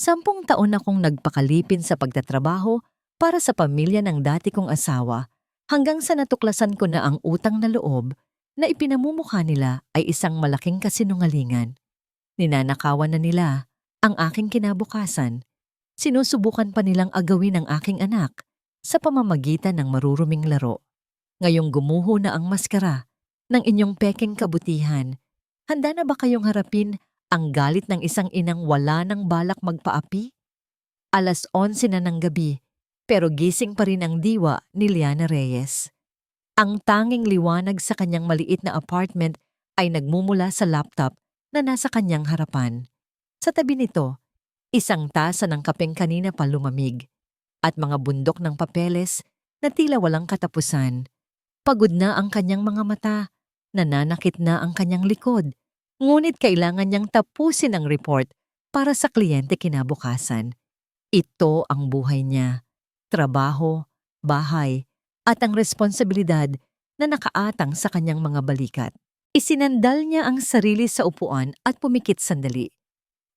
10 taon akong nagpakalipin sa pagtatrabaho para sa pamilya ng dati kong asawa hanggang sa natuklasan ko na ang utang na loob na ipinamumukha nila ay isang malaking kasinungalingan. Ninanakawan na nila ang aking kinabukasan. Sinusubukan pa nilang agawin ang aking anak sa pamamagitan ng maruruming laro. Ngayong gumuho na ang maskara ng inyong pekeng kabutihan, handa na ba kayong harapin ang galit ng isang inang wala ng balak magpaapi? 11:00 na ng gabi, pero gising pa rin ang diwa ni Liana Reyes. Ang tanging liwanag sa kanyang maliit na apartment ay nagmumula sa laptop na nasa kanyang harapan. Sa tabi nito, isang tasa ng kapeng kanina pa lumamig at mga bundok ng papeles na tila walang katapusan. Pagod na ang kanyang mga mata, nananakit na ang kanyang likod, ngunit kailangan niyang tapusin ang report para sa kliyente kinabukasan. Ito ang buhay niya, trabaho, bahay, at ang responsibilidad na nakaatang sa kanyang mga balikat. Isinandal niya ang sarili sa upuan at pumikit sandali.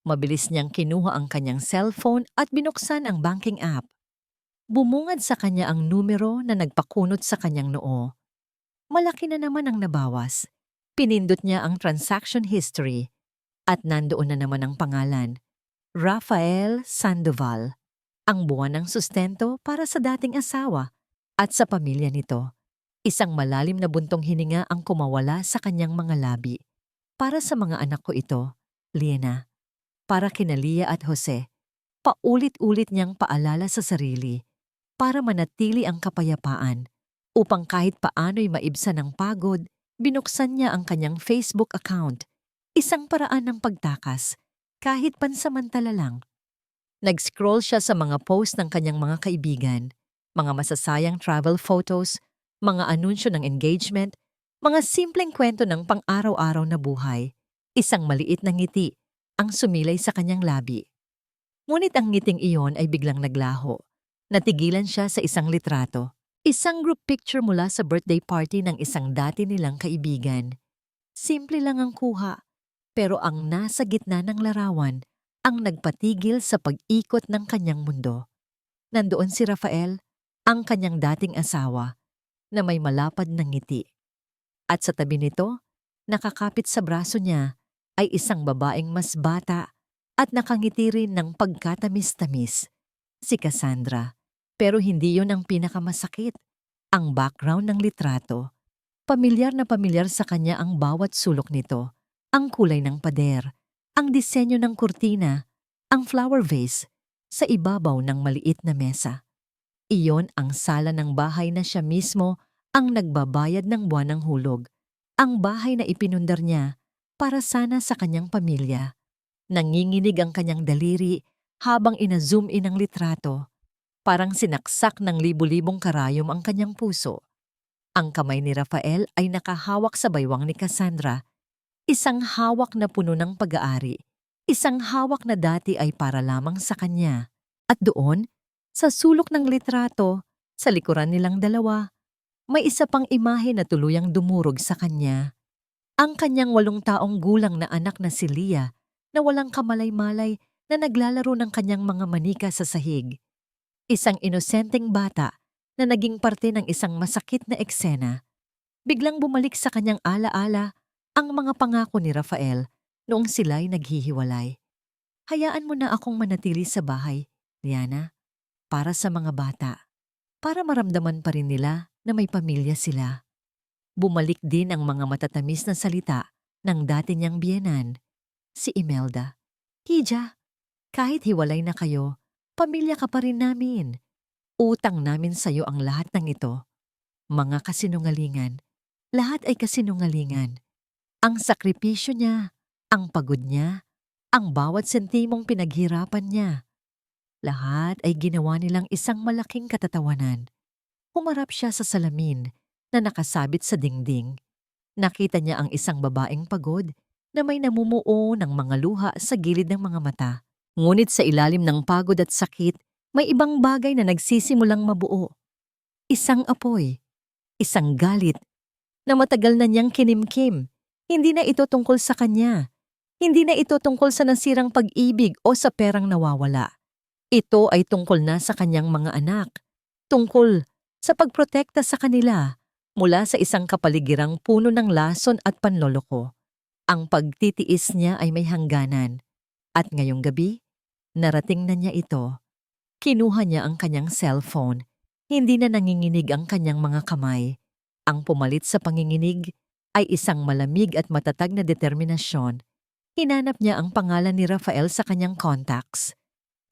Mabilis niyang kinuha ang kanyang cellphone at binuksan ang banking app. Bumungad sa kanya ang numero na nagpakunot sa kanyang noo. Malaki na naman ang nabawas. Pinindot niya ang transaction history at nandoon na naman ang pangalan, Rafael Sandoval, ang buwan ng sustento para sa dating asawa at sa pamilya nito. Isang malalim na buntong hininga ang kumawala sa kanyang mga labi. Para sa mga anak ko ito, Liana, para kina Lia at Jose, paulit-ulit niyang paalala sa sarili para manatili ang kapayapaan. Upang kahit paano'y maibsan ng pagod, binuksan niya ang kanyang Facebook account, isang paraan ng pagtakas, kahit pansamantala lang. Nag-scroll siya sa mga post ng kanyang mga kaibigan, mga masasayang travel photos, mga anunsyo ng engagement, mga simpleng kwento ng pang-araw-araw na buhay. Isang maliit na ngiti ang sumilay sa kanyang labi. Ngunit ang ngiting iyon ay biglang naglaho. Natigilan siya sa isang litrato. Isang group picture mula sa birthday party ng isang dati nilang kaibigan. Simple lang ang kuha, pero ang nasa gitna ng larawan ang nagpatigil sa pag-ikot ng kanyang mundo. Nandoon si Rafael, ang kanyang dating asawa, na may malapad na ngiti. At sa tabi nito, nakakapit sa braso niya, ay isang babaeng mas bata at nakangiti rin ng pagkatamis-tamis, si Cassandra. Pero hindi yon ang pinakamasakit. Ang background ng litrato. Pamilyar na pamilyar sa kanya ang bawat sulok nito. Ang kulay ng pader, ang disenyo ng kurtina, ang flower vase sa ibabaw ng maliit na mesa. Iyon ang sala ng bahay na siya mismo ang nagbabayad ng buwan ng hulog. Ang bahay na ipinundar niya para sana sa kanyang pamilya. Nanginginig ang kanyang daliri habang ina-zoom in ang litrato. Parang sinaksak ng libu-libong karayom ang kanyang puso. Ang kamay ni Rafael ay nakahawak sa baywang ni Cassandra. Isang hawak na puno ng pag-aari. Isang hawak na dati ay para lamang sa kanya. At doon, sa sulok ng litrato, sa likuran nilang dalawa, may isa pang imahe na tuluyang dumurog sa kanya. Ang kanyang 8 taong gulang na anak na si Lia na walang kamalay-malay na naglalaro ng kanyang mga manika sa sahig. Isang inosenteng bata na naging parte ng isang masakit na eksena. Biglang bumalik sa kanyang alaala ang mga pangako ni Rafael noong sila'y naghihiwalay. Hayaan mo na akong manatili sa bahay, Liana, para sa mga bata. Para maramdaman pa rin nila na may pamilya sila. Bumalik din ang mga matatamis na salita ng dati niyang biyenan, si Imelda. Hija, kahit hiwalay na kayo, pamilya ka pa rin namin. Utang namin sa'yo ang lahat ng ito. Mga kasinungalingan. Lahat ay kasinungalingan. Ang sakripisyo niya, ang pagod niya, ang bawat sentimong pinaghirapan niya. Lahat ay ginawa nilang isang malaking katatawanan. Humarap siya sa salamin na nakasabit sa dingding. Nakita niya ang isang babaeng pagod na may namumuo ng mga luha sa gilid ng mga mata. Ngunit sa ilalim ng pagod at sakit, may ibang bagay na nagsisimulang mabuo. Isang apoy, isang galit, na matagal na niyang kinimkim. Hindi na ito tungkol sa kanya. Hindi na ito tungkol sa nasirang pag-ibig o sa perang nawawala. Ito ay tungkol na sa kanyang mga anak. Tungkol sa pagprotekta sa kanila mula sa isang kapaligirang puno ng lason at panloloko. Ang pagtitiis niya ay may hangganan. At ngayong gabi, narating na niya ito. Kinuha niya ang kanyang cellphone. Hindi na nanginginig ang kanyang mga kamay. Ang pumalit sa panginginig ay isang malamig at matatag na determinasyon. Hinanap niya ang pangalan ni Rafael sa kanyang contacts.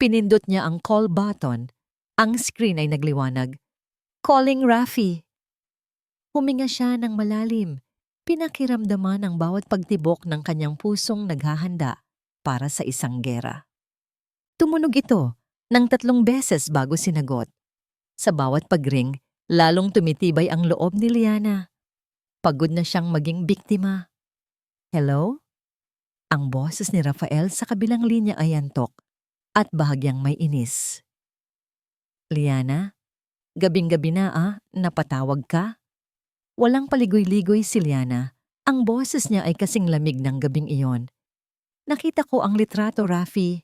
Pinindot niya ang call button. Ang screen ay nagliwanag. Calling Rafi. Huminga siya ng malalim. Pinakiramdaman ang bawat pagtibok ng kanyang pusong naghahanda para sa isang gera. Tumunog ito ng 3 beses bago sinagot. Sa bawat pagring, lalong tumitibay ang loob ni Liana. Pagod na siyang maging biktima. Hello? Ang boses ni Rafael sa kabilang linya ay antok at bahagyang may inis. Liana, gabing-gabi na napatawag ka? Walang paligoy-ligoy si Liana. Ang boses niya ay kasing lamig ng gabing iyon. Nakita ko ang litrato, Rafi.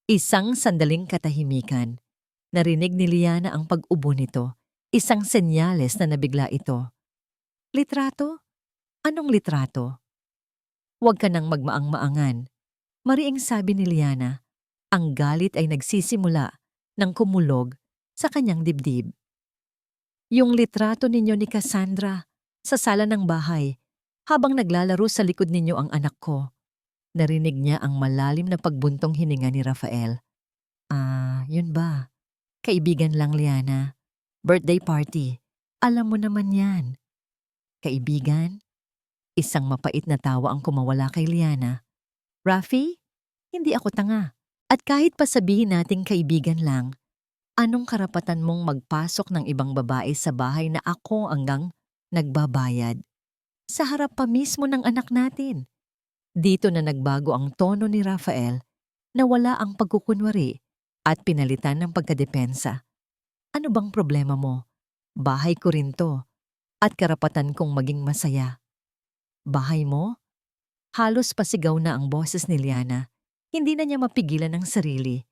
Isang sandaling katahimikan. Narinig ni Liana ang pag-ubo nito. Isang senyales na nabigla ito. Litrato? Anong litrato? Huwag ka nang magmaang-maangan. Mariing sabi ni Liana. Ang galit ay nagsisimula nang kumulog sa kanyang dibdib. Yung litrato ninyo ni Cassandra sa sala ng bahay habang naglalaro sa likod ninyo ang anak ko. Narinig niya ang malalim na pagbuntong hininga ni Rafael. Yun ba? Kaibigan lang, Liana. Birthday party. Alam mo naman yan. Kaibigan? Isang mapait na tawa ang kumawala kay Liana. Rafi, hindi ako tanga. At kahit pa sabihin nating kaibigan lang, anong karapatan mong magpasok ng ibang babae sa bahay na ako hanggang nagbabayad? Sa harap pa mismo ng anak natin. Dito na nagbago ang tono ni Rafael na wala ang pagkukunwari at pinalitan ng pagkadepensa. Ano bang problema mo? Bahay ko rin to at karapatan kong maging masaya. Bahay mo? Halos pasigaw na ang boses ni Liana. Hindi na niya mapigilan ang sarili.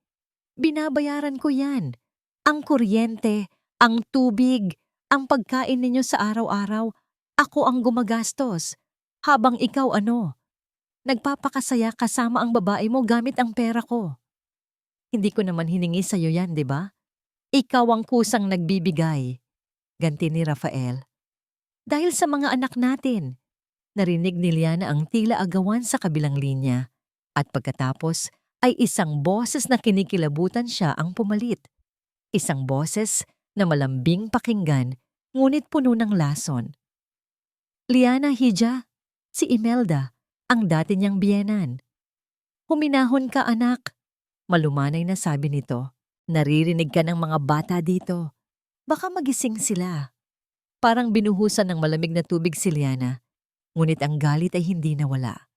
Binabayaran ko yan. Ang kuryente, ang tubig, ang pagkain ninyo sa araw-araw, ako ang gumagastos. Habang ikaw nagpapakasaya kasama ang babae mo gamit ang pera ko. Hindi ko naman hiningi sa'yo yan, di ba? Ikaw ang kusang nagbibigay. Ganti ni Rafael. Dahil sa mga anak natin. Narinig ni Liana ang tila agawan sa kabilang linya. At pagkatapos ay isang boses na kinikilabutan siya ang pumalit. Isang boses na malambing pakinggan ngunit puno ng lason. Liana, Hija, si Imelda. Ang dati niyang biyenan. Huminahon ka, anak. Malumanay na sabi nito. Naririnig ka ng mga bata dito. Baka magising sila. Parang binuhusan ng malamig na tubig si Liana. Ngunit ang galit ay hindi nawala.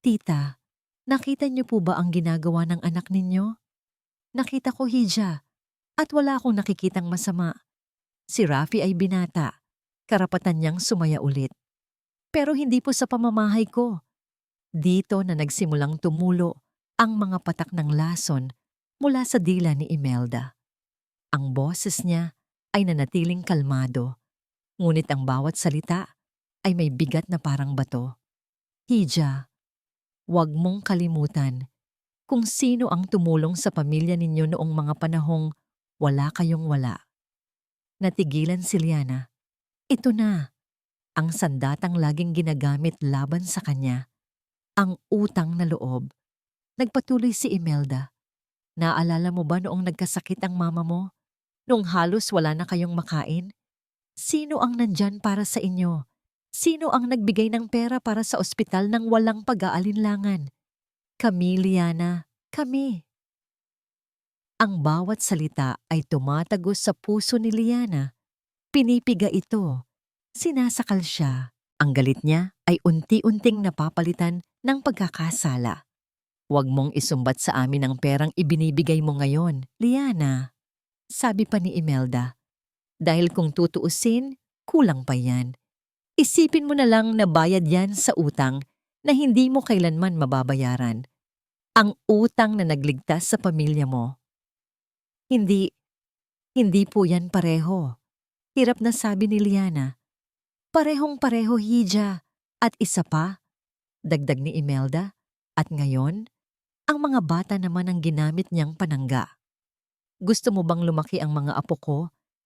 Tita, nakita niyo po ba ang ginagawa ng anak ninyo? Nakita ko, Hija. At wala akong nakikitang masama. Si Rafi ay binata. Karapatan niyang sumaya ulit. Pero hindi po sa pamamahay ko. Dito na nagsimulang tumulo ang mga patak ng lason mula sa dila ni Imelda. Ang boses niya ay nanatiling kalmado, ngunit ang bawat salita ay may bigat na parang bato. Hija, huwag mong kalimutan kung sino ang tumulong sa pamilya ninyo noong mga panahong wala kayong wala. Natigilan si Liana. Ito na, ang sandatang laging ginagamit laban sa kanya. Ang utang na loob. Nagpatuloy si Imelda. Naalala mo ba noong nagkasakit ang mama mo? Noong halos wala na kayong makain? Sino ang nandyan para sa inyo? Sino ang nagbigay ng pera para sa ospital nang walang pag-aalinlangan? Kami, Liana. Kami. Ang bawat salita ay tumatagos sa puso ni Liana. Pinipiga ito. Sinasakal siya. Ang galit niya ay unti-unting napapalitan ng pagkakasala. Huwag mong isumbat sa amin ang perang ibinibigay mo ngayon, Liana. Sabi pa ni Imelda. Dahil kung tutuusin, kulang pa yan. Isipin mo na lang na bayad yan sa utang na hindi mo kailanman mababayaran. Ang utang na nagligtas sa pamilya mo. Hindi, hindi po yan pareho. Hirap na sabi ni Liana. Parehong-pareho, Hija. At isa pa, dagdag ni Imelda. At ngayon, ang mga bata naman ang ginamit niyang panangga. Gusto mo bang lumaki ang mga apo ko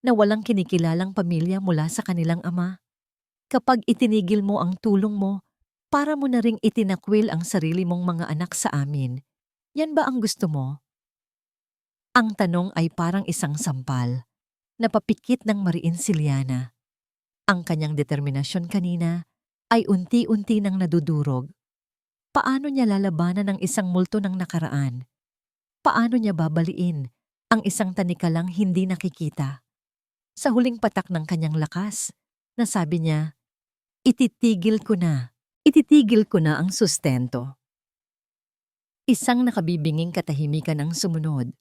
na walang kinikilalang pamilya mula sa kanilang ama? Kapag itinigil mo ang tulong mo, para mo na ring itinakwil ang sarili mong mga anak sa amin. Yan ba ang gusto mo? Ang tanong ay parang isang sampal. Napapikit ng mariin si Liana. Ang kanyang determinasyon kanina ay unti-unti nang nadudurog. Paano niya lalabanan ang isang multo ng nakaraan? Paano niya babaliin ang isang tanikalang hindi nakikita? Sa huling patak ng kanyang lakas, nasabi niya, Ititigil ko na ang sustento. Isang nakabibinging katahimikan ang sumunod,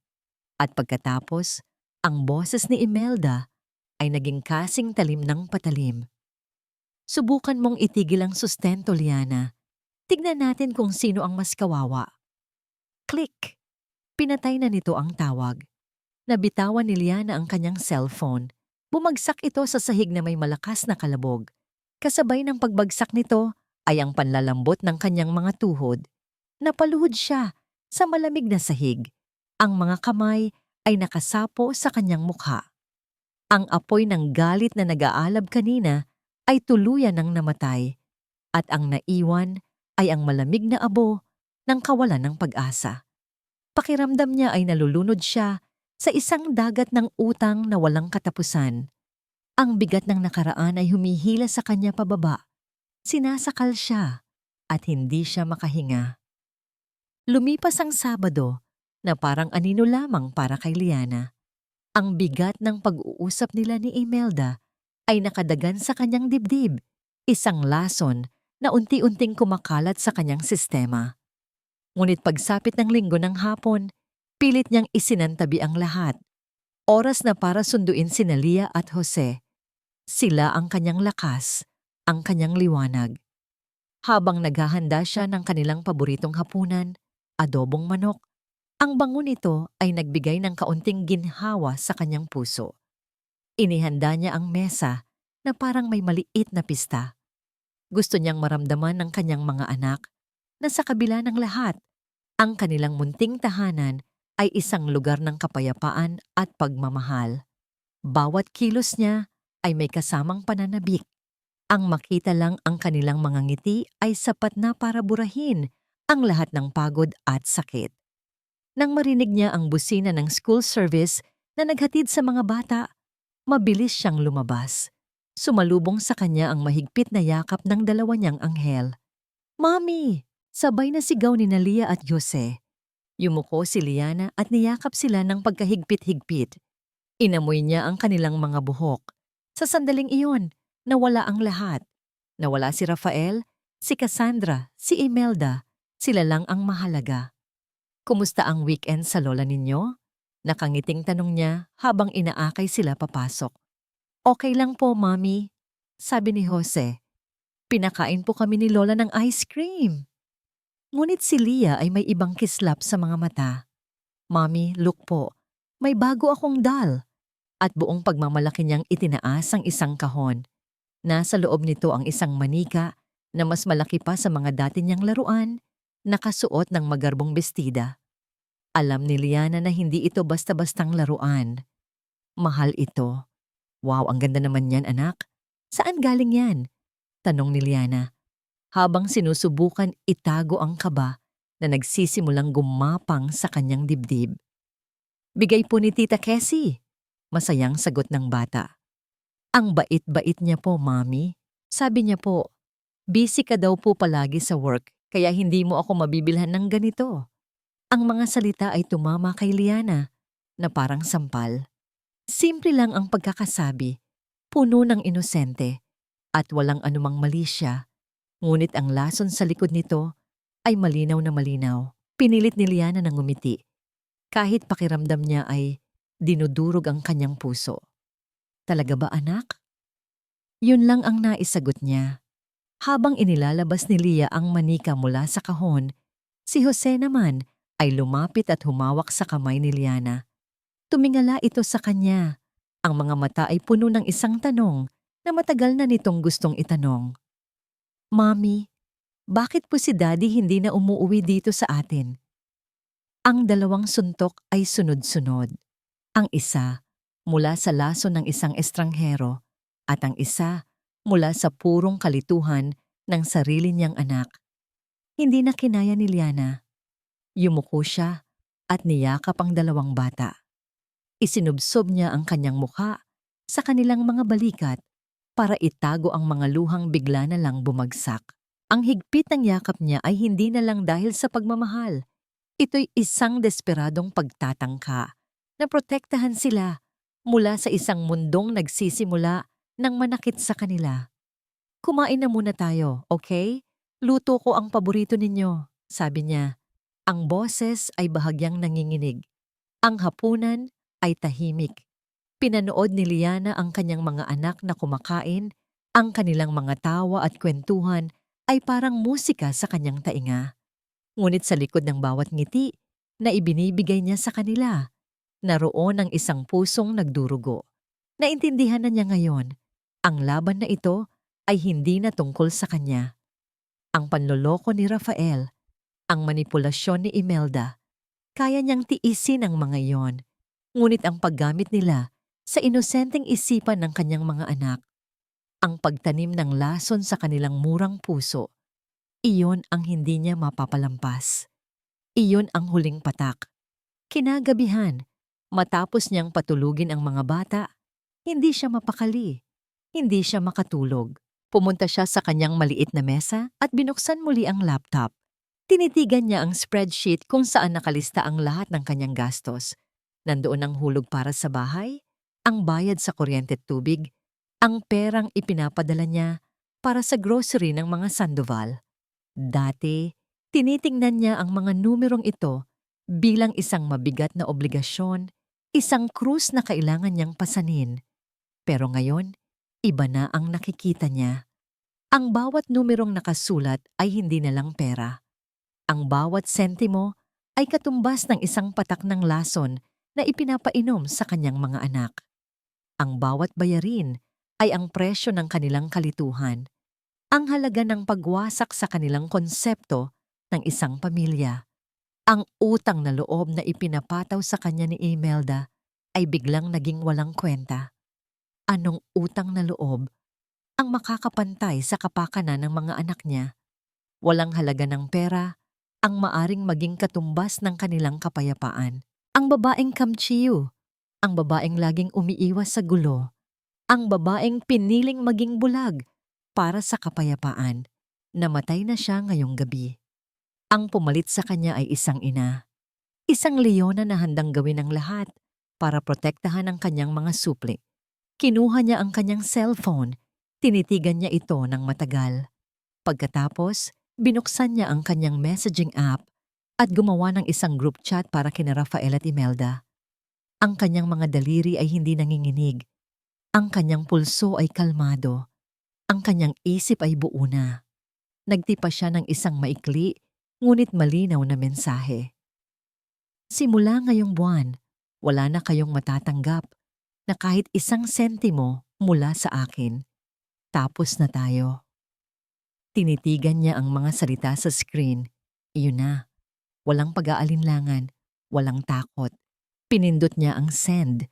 at pagkatapos, ang boses ni Imelda ay naging kasing talim ng patalim. Subukan mong itigil ang sustento, Liana. Tignan natin kung sino ang mas kawawa. Click! Pinatay na nito ang tawag. Nabitawan ni Liana ang kanyang cellphone. Bumagsak ito sa sahig na may malakas na kalabog. Kasabay ng pagbagsak nito ay ang panlalambot ng kanyang mga tuhod. Napaluhod siya sa malamig na sahig. Ang mga kamay ay nakasapo sa kanyang mukha. Ang apoy ng galit na nag-aalab kanina ay tuluyan ng namatay. At ang naiwan ay ang malamig na abo ng kawalan ng pag-asa. Pakiramdam niya ay nalulunod siya sa isang dagat ng utang na walang katapusan. Ang bigat ng nakaraan ay humihila sa kanya pababa. Sinasakal siya at hindi siya makahinga. Lumipas ang Sabado na parang anino lamang para kay Liana. Ang bigat ng pag-uusap nila ni Imelda ay nakadagan sa kanyang dibdib, isang lason na unti-unting kumakalat sa kanyang sistema. Ngunit pagsapit ng Linggo ng hapon, pilit niyang isinantabi ang lahat. Oras na para sunduin sina Lia at Jose. Sila ang kanyang lakas, ang kanyang liwanag. Habang naghahanda siya ng kanilang paboritong hapunan, adobong manok, ang bango nito ay nagbigay ng kaunting ginhawa sa kanyang puso. Inihanda niya ang mesa na parang may maliit na pista. Gusto niyang maramdaman ng kanyang mga anak na sa kabila ng lahat, ang kanilang munting tahanan ay isang lugar ng kapayapaan at pagmamahal. Bawat kilos niya ay may kasamang pananabik. Ang makita lang ang kanilang mga ngiti ay sapat na para burahin ang lahat ng pagod at sakit. Nang marinig niya ang busina ng school service na naghatid sa mga bata, mabilis siyang lumabas. Sumalubong sa kanya ang mahigpit na yakap ng dalawa niyang anghel. Mami! Sabay na sigaw ni Lia at Jose. Yumuko si Liana at niyakap sila ng pagkahigpit-higpit. Inamoy niya ang kanilang mga buhok. Sa sandaling iyon, nawala ang lahat. Nawala si Rafael, si Cassandra, si Imelda. Sila lang ang mahalaga. Kumusta ang weekend sa lola ninyo? Nakangiting tanong niya habang inaakay sila papasok. Okay lang po, Mami, sabi ni Jose. Pinakain po kami ni Lola ng ice cream. Ngunit si Lia ay may ibang kislap sa mga mata. Mami, look po, may bago akong doll. At buong pagmamalaki niyang itinaas ang isang kahon. Nasa loob nito ang isang manika na mas malaki pa sa mga dati niyang laruan, nakasuot ng magarbong bestida. Alam ni Liana na hindi ito basta-bastang laruan. Mahal ito. Wow, ang ganda naman yan, anak. Saan galing yan? Tanong ni Liana. Habang sinusubukan itago ang kaba na nagsisimulang gumapang sa kanyang dibdib. Bigay po ni Tita Cassie. Masayang sagot ng bata. Ang bait-bait niya po, Mami. Sabi niya po, busy ka daw po palagi sa work kaya hindi mo ako mabibilhan ng ganito. Ang mga salita ay tumama kay Liana na parang sampal. Simple lang ang pagkakasabi, puno ng inosente at walang anumang mali siya. Ngunit ang lason sa likod nito ay malinaw na malinaw. Pinilit ni Liana ng ngumiti. Kahit pakiramdam niya ay dinudurog ang kanyang puso. Talaga ba, anak? Yun lang ang naisagot niya. Habang inilalabas ni Leah ang manika mula sa kahon, si Jose naman ay lumapit at humawak sa kamay ni Liana. Tumingala ito sa kanya. Ang mga mata ay puno ng isang tanong na matagal na nitong gustong itanong. Mami, bakit po si Daddy hindi na umuuwi dito sa atin? Ang dalawang suntok ay sunod-sunod. Ang isa mula sa laso ng isang estranghero at ang isa mula sa purong kalituhan ng sarili niyang anak. Hindi na kinaya ni Liana. Yumuko siya at niyakap ang dalawang bata. Isinubsob niya ang kanyang mukha sa kanilang mga balikat para itago ang mga luhang bigla na lang bumagsak. Ang higpit ng yakap niya ay hindi na lang dahil sa pagmamahal. Ito'y isang desperadong pagtatangka na protektahan sila mula sa isang mundong nagsisimula ng manakit sa kanila. Kumain na muna tayo, okay? Luto ko ang paborito ninyo, sabi niya. Ang boses ay bahagyang nanginginig. Ang hapunan ay tahimik. Pinanood ni Liana ang kanyang mga anak na kumakain, ang kanilang mga tawa at kwentuhan ay parang musika sa kanyang tainga. Ngunit sa likod ng bawat ngiti na ibinibigay niya sa kanila, naroon ang isang pusong nagdurugo. Naintindihan na niya ngayon, ang laban na ito ay hindi na tungkol sa kanya. Ang panloloko ni Rafael, ang manipulasyon ni Imelda, kaya niyang tiisin ang mga iyon. Ngunit ang paggamit nila sa inosenteng isipan ng kanyang mga anak, ang pagtanim ng lason sa kanilang murang puso, iyon ang hindi niya mapapalampas. Iyon ang huling patak. Kinagabihan, matapos niyang patulugin ang mga bata, hindi siya mapakali, hindi siya makatulog. Pumunta siya sa kanyang maliit na mesa at binuksan muli ang laptop. Tinitigan niya ang spreadsheet kung saan nakalista ang lahat ng kanyang gastos. Nandoon ang hulog para sa bahay, ang bayad sa kuryente at tubig, ang perang ipinapadala niya para sa grocery ng mga Sandoval. Dati, tinitingnan niya ang mga numerong ito bilang isang mabigat na obligasyon, isang krus na kailangan niyang pasanin. Pero ngayon, iba na ang nakikita niya. Ang bawat numerong nakasulat ay hindi na lang pera. Ang bawat sentimo ay katumbas ng isang patak ng lason na ipinapainom sa kanyang mga anak. Ang bawat bayarin ay ang presyo ng kanilang kalituhan, ang halaga ng pagwasak sa kanilang konsepto ng isang pamilya. Ang utang na loob na ipinapataw sa kanya ni Imelda ay biglang naging walang kwenta. Anong utang na loob ang makakapantay sa kapakanan ng mga anak niya? Walang halaga ng pera ang maaring maging katumbas ng kanilang kapayapaan. Ang babaeng kamchiyo, ang babaeng laging umiiwas sa gulo, ang babaeng piniling maging bulag para sa kapayapaan. Namatay na siya ngayong gabi. Ang pumalit sa kanya ay isang ina. Isang leona na handang gawin ang lahat para protektahan ang kanyang mga supli. Kinuha niya ang kanyang cellphone, tinitigan niya ito ng matagal. Pagkatapos, binuksan niya ang kanyang messaging app at gumawa ng isang group chat para kina Rafael at Imelda. Ang kanyang mga daliri ay hindi nanginginig. Ang kanyang pulso ay kalmado. Ang kanyang isip ay buo na. Nagtipa siya ng isang maikli, ngunit malinaw na mensahe. Simula ngayong buwan, wala na kayong matatanggap na kahit isang sentimo mula sa akin. Tapos na tayo. Tinitigan niya ang mga salita sa screen. Iyon na. Walang pag-aalinlangan, walang takot. Pinindot niya ang send.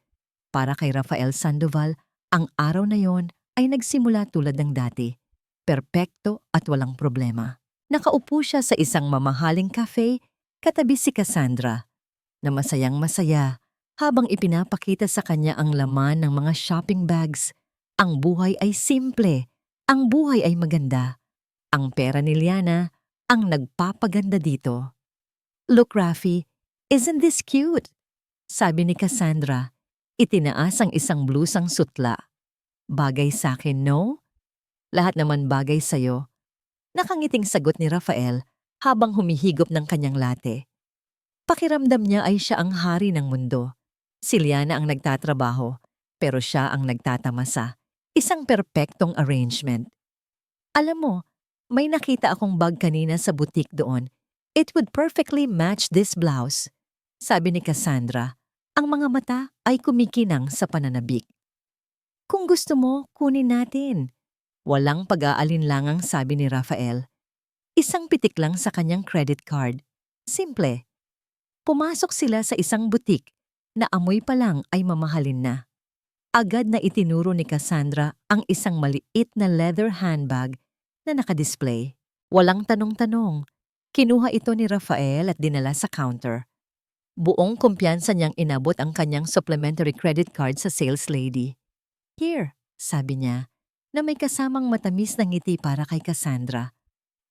Para kay Rafael Sandoval, ang araw na yon ay nagsimula tulad ng dati. Perpekto at walang problema. Nakaupo siya sa isang mamahaling cafe katabi si Cassandra, na masayang masaya habang ipinapakita sa kanya ang laman ng mga shopping bags. Ang buhay ay simple, ang buhay ay maganda. Ang pera ni Liana ang nagpapaganda dito. Look, Rafi, isn't this cute? Sabi ni Cassandra, itinaas ang isang blusang sutla. Bagay sa akin, no? Lahat naman bagay sa'yo. Nakangiting sagot ni Rafael habang humihigop ng kanyang latte. Pakiramdam niya ay siya ang hari ng mundo. Si Liana ang nagtatrabaho, pero siya ang nagtatamasa. Isang perpektong arrangement. Alam mo, May nakita akong bag kanina sa boutique doon. It would perfectly match this blouse. Sabi ni Cassandra, ang mga mata ay kumikinang sa pananabik. Kung gusto mo, kunin natin. Walang pag-aalinlangang sabi ni Rafael. Isang pitik lang sa kanyang credit card. Simple. Pumasok sila sa isang boutique na amoy pa lang ay mamahalin na. Agad na itinuro ni Cassandra ang isang maliit na leather handbag na nakadisplay. Walang tanong-tanong. Kinuha ito ni Rafael at dinala sa counter. Buong kumpiyansa niyang inabot ang kanyang supplementary credit card sa sales lady. Here, sabi niya, na may kasamang matamis na ngiti para kay Cassandra.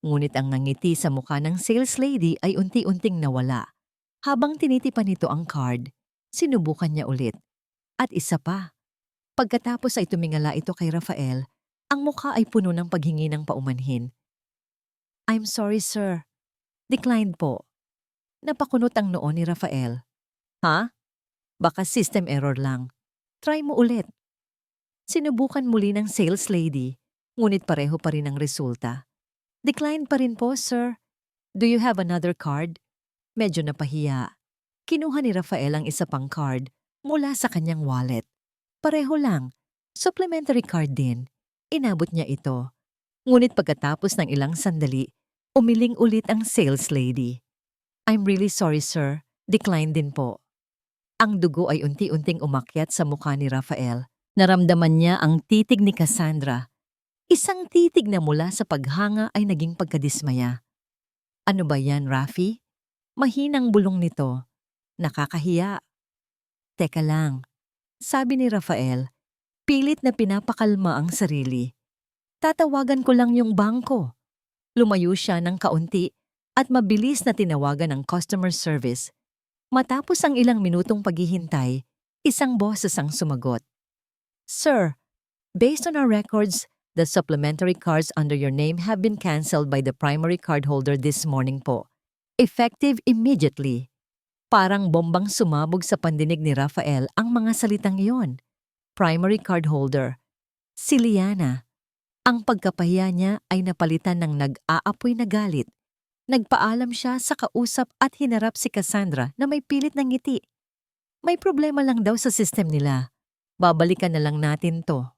Ngunit ang nangiti sa mukha ng sales lady ay unti-unting nawala. Habang tinitipan nito ang card, sinubukan niya ulit. At isa pa. Pagkatapos ay tumingala ito kay Rafael, ang mukha ay puno ng paghingi ng paumanhin. I'm sorry, sir. Declined po. Napakunot ang noo ni Rafael. Ha? Baka system error lang. Try mo ulit. Sinubukan muli ng sales lady, ngunit pareho pa rin ang resulta. Declined pa rin po, sir. Do you have another card? Medyo napahiya. Kinuha ni Rafael ang isa pang card mula sa kanyang wallet. Pareho lang. Supplementary card din. Inabot niya ito. Ngunit pagkatapos ng ilang sandali, umiling ulit ang sales lady. I'm really sorry, sir. Decline din po. Ang dugo ay unti-unting umakyat sa mukha ni Rafael. Naramdaman niya ang titig ni Cassandra. Isang titig na mula sa paghanga ay naging pagkadismaya. Ano ba yan, Rafi? Mahinang bulong nito. Nakakahiya. Teka lang. Sabi ni Rafael, pilit na pinapakalma ang sarili. Tatawagan ko lang yung bangko. Lumayo siya ng kaunti at mabilis na tinawagan ng customer service. Matapos ang ilang minutong paghihintay, isang boses ang sumagot. Sir, based on our records, the supplementary cards under your name have been canceled by the primary cardholder this morning po. Effective immediately. Parang bombang sumabog sa pandinig ni Rafael ang mga salitang iyon. Primary cardholder. Si Liana. Ang pagkapahiya niya ay napalitan ng nag-aapoy na galit. Nagpaalam siya sa kausap at hinarap si Cassandra na may pilit ng ngiti. May problema lang daw sa system nila. Babalikan na lang natin to.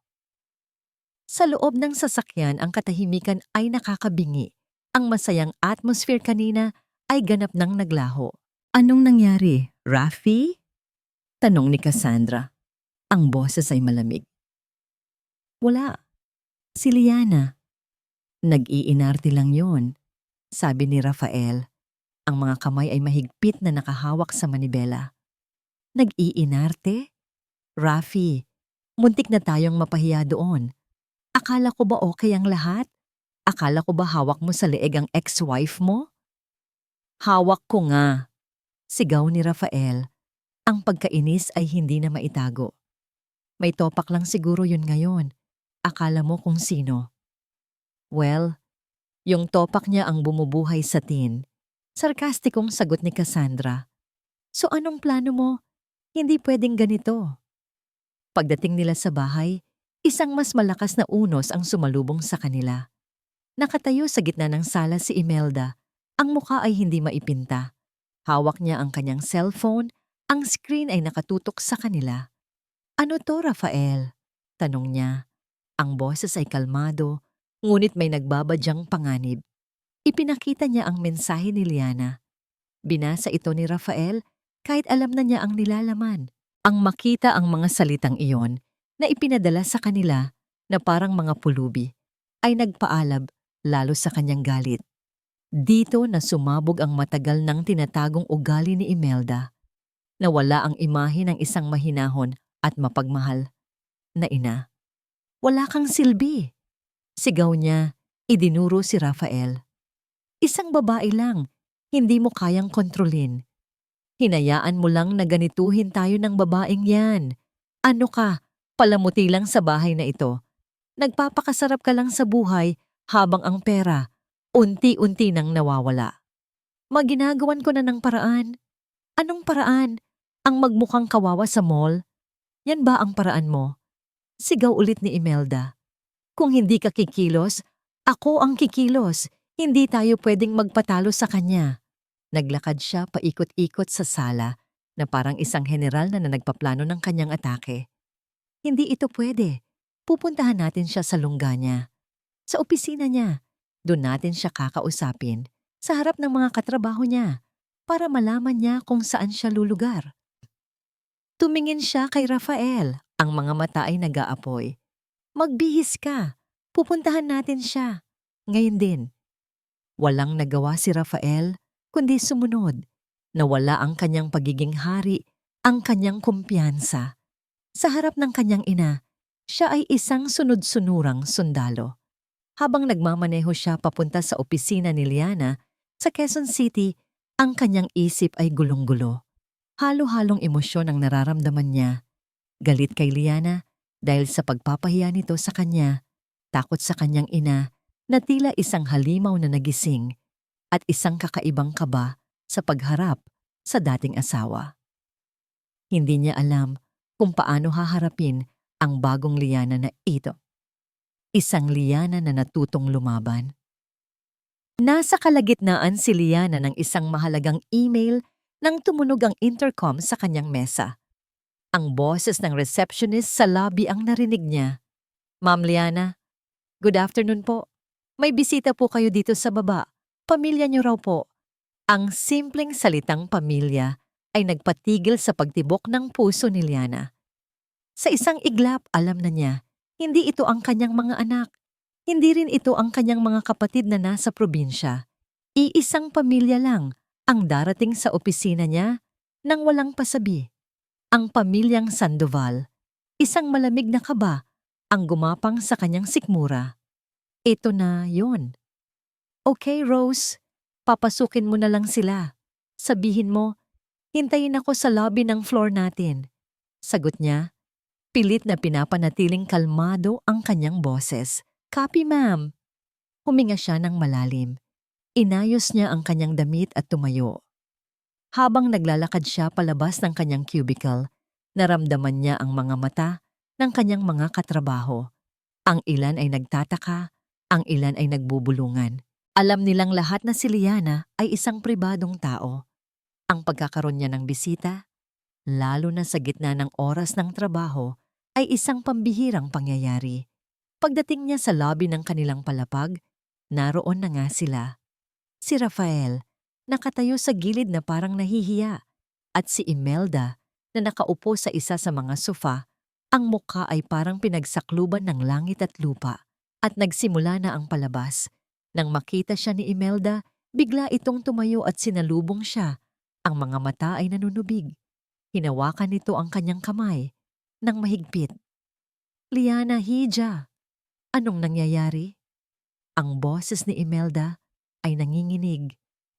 Sa loob ng sasakyan ang katahimikan ay nakakabingi. Ang masayang atmosphere kanina ay ganap nang naglaho. Anong nangyari, Rafi? Tanong ni Cassandra. Ang boses ay malamig. Wala. Si Liana. Nag-iinarte lang yon, sabi ni Rafael. Ang mga kamay ay mahigpit na nakahawak sa manibela. Nag-iinarte? Rafi, muntik na tayong mapahiya doon. Akala ko ba okay ang lahat? Akala ko ba hawak mo sa leeg ang ex-wife mo? Hawak ko nga. Sigaw ni Rafael. Ang pagkainis ay hindi na maitago. May topak lang siguro yun ngayon. Akala mo kung sino. Well, yung topak niya ang bumubuhay sa tin. Sarkastikong sagot ni Cassandra. So anong plano mo? Hindi pwedeng ganito. Pagdating nila sa bahay, isang mas malakas na unos ang sumalubong sa kanila. Nakatayo sa gitna ng sala si Imelda. Ang mukha ay hindi maipinta. Hawak niya ang kanyang cellphone, ang screen ay nakatutok sa kanila. Ano to, Rafael? Tanong niya. Ang boses ay kalmado, ngunit may nagbabadyang panganib. Ipinakita niya ang mensahe ni Liana. Binasa ito ni Rafael kahit alam na niya ang nilalaman. Ang makita ang mga salitang iyon na ipinadala sa kanila na parang mga pulubi ay nagpaalab lalo sa kanyang galit. Dito na sumabog ang matagal nang tinatagong ugali ni Imelda. Nawala ang imahe ng isang mahinahon at mapagmahal na ina. Wala kang silbi. Sigaw niya, idinuro si Rafael. Isang babae lang, hindi mo kayang kontrolin. Hinayaan mo lang na ganituhin tayo ng babaeng yan. Ano ka, palamuti lang sa bahay na ito. Nagpapakasarap ka lang sa buhay habang ang pera unti-unti nang nawawala. Maginagawan ko na ng paraan. Anong paraan? Ang magmukhang kawawa sa mall? Yan ba ang paraan mo? Sigaw ulit ni Imelda. Kung hindi ka kikilos, Ako ang kikilos. Hindi tayo pwedeng magpatalo sa kanya. Naglakad siya paikot-ikot sa sala na parang isang general na nagpaplano ng kanyang atake. Hindi ito pwede. Pupuntahan natin siya sa lungga niya. Sa opisina niya. Doon natin siya kakausapin sa harap ng mga katrabaho niya para malaman niya kung saan siya lulugar. Tumingin siya kay Rafael. Ang mga mata ay nag-aapoy. Magbihis ka. Pupuntahan natin siya. Ngayon din. Walang nagawa si Rafael kundi sumunod. Nawala ang kanyang pagiging hari, ang kanyang kumpiyansa. Sa harap ng kanyang ina, siya ay isang sunod-sunurang sundalo. Habang nagmamaneho siya papunta sa opisina ni Liana sa Quezon City, ang kanyang isip ay gulong-gulo. Halo-halong emosyon ang nararamdaman niya. Galit kay Liana dahil sa pagpapahiya nito sa kanya, takot sa kanyang ina na tila isang halimaw na nagising at isang kakaibang kaba sa pagharap sa dating asawa. Hindi niya alam kung paano haharapin ang bagong Liana na ito. Isang Liana na natutong lumaban. Nasa kalagitnaan si Liana ng isang mahalagang email nang tumunog ang intercom sa kanyang mesa. Ang boses ng receptionist sa lobby ang narinig niya. Ma'am Liana, good afternoon po. May bisita po kayo dito sa baba. Pamilya niyo raw po. Ang simpleng salitang pamilya ay nagpatigil sa pagtibok ng puso ni Liana. Sa isang iglap, alam na niya, hindi ito ang kanyang mga anak. Hindi rin ito ang kanyang mga kapatid na nasa probinsya. Iisang pamilya lang ang darating sa opisina niya nang walang pasabi. Ang pamilyang Sandoval, isang malamig na kaba ang gumapang sa kanyang sikmura. Ito na yon. Okay, Rose, papasukin mo na lang sila. Sabihin mo, hintayin ako sa lobby ng floor natin. Sagot niya. Pilit na pinapanatiling kalmado ang kanyang boses. Copy, ma'am. Huminga siya ng malalim. Inayos niya ang kanyang damit at tumayo. Habang naglalakad siya palabas ng kanyang cubicle, naramdaman niya ang mga mata ng kanyang mga katrabaho. Ang ilan ay nagtataka, ang ilan ay nagbubulungan. Alam nilang lahat na si Liana ay isang pribadong tao. Ang pagkakaroon niya ng bisita, lalo na sa gitna ng oras ng trabaho, ay isang pambihirang pangyayari. Pagdating niya sa lobby ng kanilang palapag, naroon na nga sila. Si Rafael, nakatayo sa gilid na parang nahihiya, at si Imelda, na nakaupo sa isa sa mga sofa, ang mukha ay parang pinagsakluban ng langit at lupa, at nagsimula na ang palabas. Nang makita siya ni Imelda, bigla itong tumayo at sinalubong siya. Ang mga mata ay nanunubig. Hinawakan nito ang kanyang kamay nang mahigpit. Liana, Hija, anong nangyayari? Ang boses ni Imelda ay nanginginig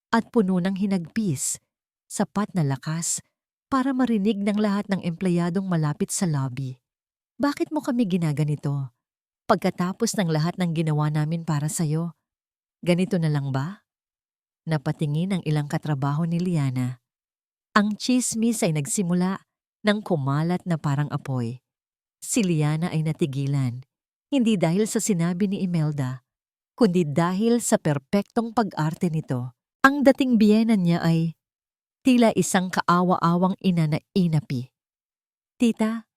at puno ng hinagpis, sapat na lakas para marinig ng lahat ng empleyadong malapit sa lobby. Bakit mo kami ginaganito? Pagkatapos ng lahat ng ginawa namin para sa'yo, ganito na lang ba? Napatingin ang ilang katrabaho ni Liana. Ang tsismis ay nagsimula nang kumalat na parang apoy. Si Liana ay natigilan, hindi dahil sa sinabi ni Imelda, kundi dahil sa perpektong pag-arte nito. Ang dating biyenan niya ay tila isang kaawa-awang ina na inapi. Tita,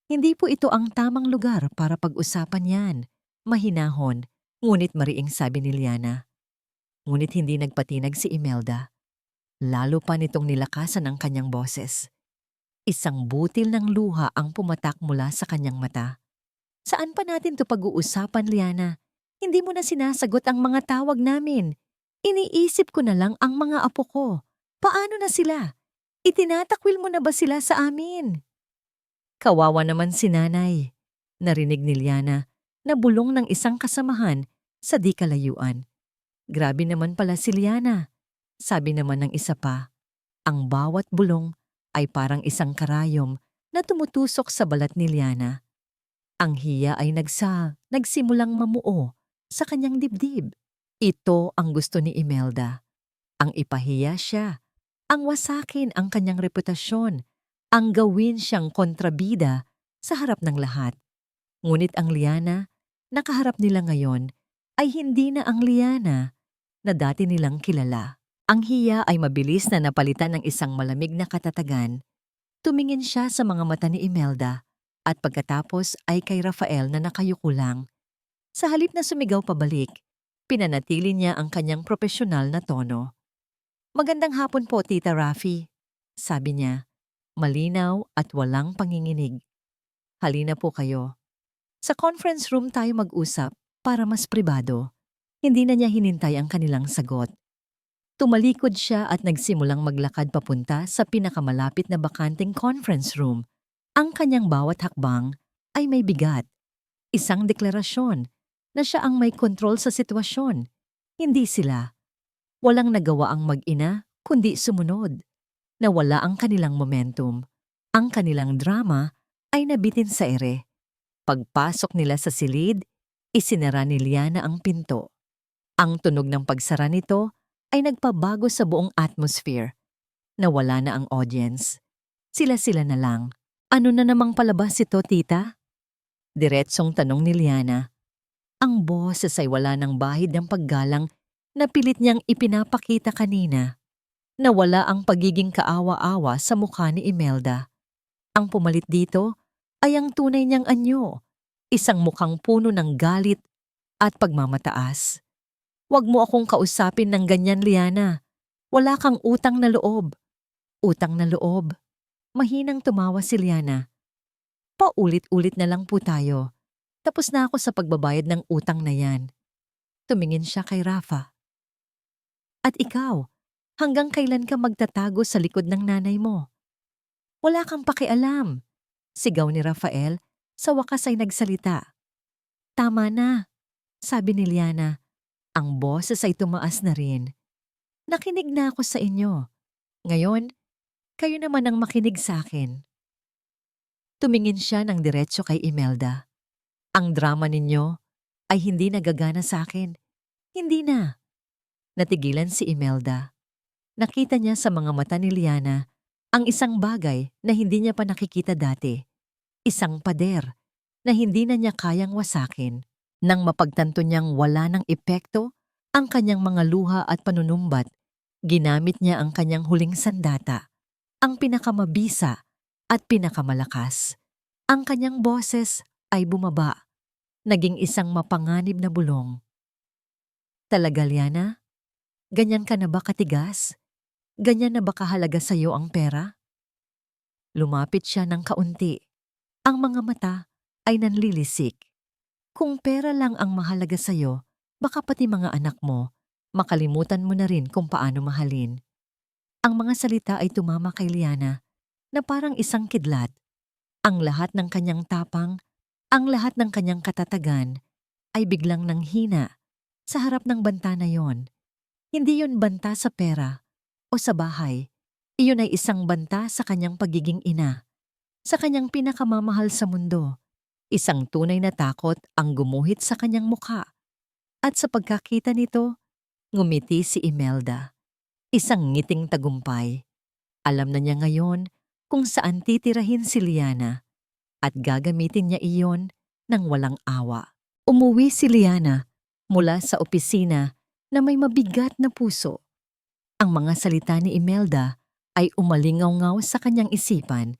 hindi po ito ang tamang lugar para pag-usapan yan. Mahinahon, ngunit mariing sabi ni Liana. Ngunit hindi nagpatinag si Imelda. Lalo pa nitong nilakasan ang kanyang boses. Isang butil ng luha ang pumatak mula sa kanyang mata. Saan pa natin to pag-uusapan, Liana? Hindi mo na sinasagot ang mga tawag namin. Iniisip ko na lang ang mga apo ko. Paano na sila? Itinatakwil mo na ba sila sa amin? Kawawa naman si nanay. Narinig ni Liana na bulong ng isang kasamahan sa di kalayuan. Grabe naman pala si Liana. Sabi naman ng isa pa, ang bawat bulong ay parang isang karayom na tumutusok sa balat ni Liana. Ang hiya ay nagsimulang mamuo sa kanyang dibdib. Ito ang gusto ni Imelda. Ang ipahiya siya, ang wasakin ang kanyang reputasyon, ang gawin siyang kontrabida sa harap ng lahat. Ngunit ang Liana, nakaharap nila ngayon, ay hindi na ang Liana na dati nilang kilala. Ang hiya ay mabilis na napalitan ng isang malamig na katatagan. Tumingin siya sa mga mata ni Imelda at pagkatapos ay kay Rafael na nakayuko lang. Sa halip na sumigaw pabalik, pinanatili niya ang kanyang propesyonal na tono. "Magandang hapon po, Tita Rafi," sabi niya, malinaw at walang panginginig. "Halina po kayo. Sa conference room tayo mag-usap para mas pribado." Hindi na niya hinintay ang kanilang sagot. Tumalikod siya at nagsimulang maglakad papunta sa pinakamalapit na bakanting conference room. Ang kanyang bawat hakbang ay may bigat. Isang deklarasyon na siya ang may kontrol sa sitwasyon. Hindi sila. Walang nagawa ang mag-ina kundi sumunod. Nawala ang kanilang momentum. Ang kanilang drama ay nabitin sa ere. Pagpasok nila sa silid, isinara ni Liana ang pinto. Ang tunog ng pagsara nito ay nagpabago sa buong atmosphere. Nawala na ang audience. Sila-sila na lang. "Ano na namang palabas ito, tita?" Diretsong tanong ni Liana. Ang boses ay wala ng bahid ng paggalang na pilit niyang ipinapakita kanina. Nawala ang pagiging kaawa-awa sa mukha ni Imelda. Ang pumalit dito ay ang tunay niyang anyo, isang mukhang puno ng galit at pagmamataas. "Huwag mo akong kausapin ng ganyan, Liana. Wala kang utang na loob." "Utang na loob?" Mahinang tumawa si Liana. "Paulit-ulit na lang po tayo. Tapos na ako sa pagbabayad ng utang na yan." Tumingin siya kay Rafa. "At ikaw, hanggang kailan ka magtatago sa likod ng nanay mo?" "Wala kang pakialam," sigaw ni Rafael, sa wakas ay nagsalita. "Tama na," sabi ni Liana. Ang boses ay tumaas na rin. "Nakinig na ako sa inyo. Ngayon, kayo naman ang makinig sa akin." Tumingin siya ng diretso kay Imelda. "Ang drama ninyo ay hindi nagagana sa akin. Hindi na." Natigilan si Imelda. Nakita niya sa mga mata ni Liana ang isang bagay na hindi niya pa nakikita dati. Isang pader na hindi na niya kayang wasakin. Nang mapagtanto niyang wala ng epekto ang kanyang mga luha at panunumbat, ginamit niya ang kanyang huling sandata, ang pinakamabisa at pinakamalakas. Ang kanyang boses ay bumaba, naging isang mapanganib na bulong. "Talaga, Liana? Ganyan ka na ba katigas? Ganyan na ba kahalaga sa iyo ang pera?" Lumapit siya ng kaunti. Ang mga mata ay nanlilisik. "Kung pera lang ang mahalaga sa iyo, baka pati mga anak mo, makalimutan mo na rin kung paano mahalin." Ang mga salita ay tumama kay Liana na parang isang kidlat. Ang lahat ng kanyang tapang, ang lahat ng kanyang katatagan ay biglang nanghina sa harap ng banta na yon. Hindi yon banta sa pera o sa bahay. Iyon ay isang banta sa kanyang pagiging ina, sa kanyang pinakamamahal sa mundo. Isang tunay na takot ang gumuhit sa kanyang mukha. At sa pagkakita nito, ngumiti si Imelda. Isang ngiting tagumpay. Alam na niya ngayon kung saan titirahin si Liana at gagamitin niya iyon ng walang awa. Umuwi si Liana mula sa opisina na may mabigat na puso. Ang mga salita ni Imelda ay umalingaw-ngaw sa kanyang isipan,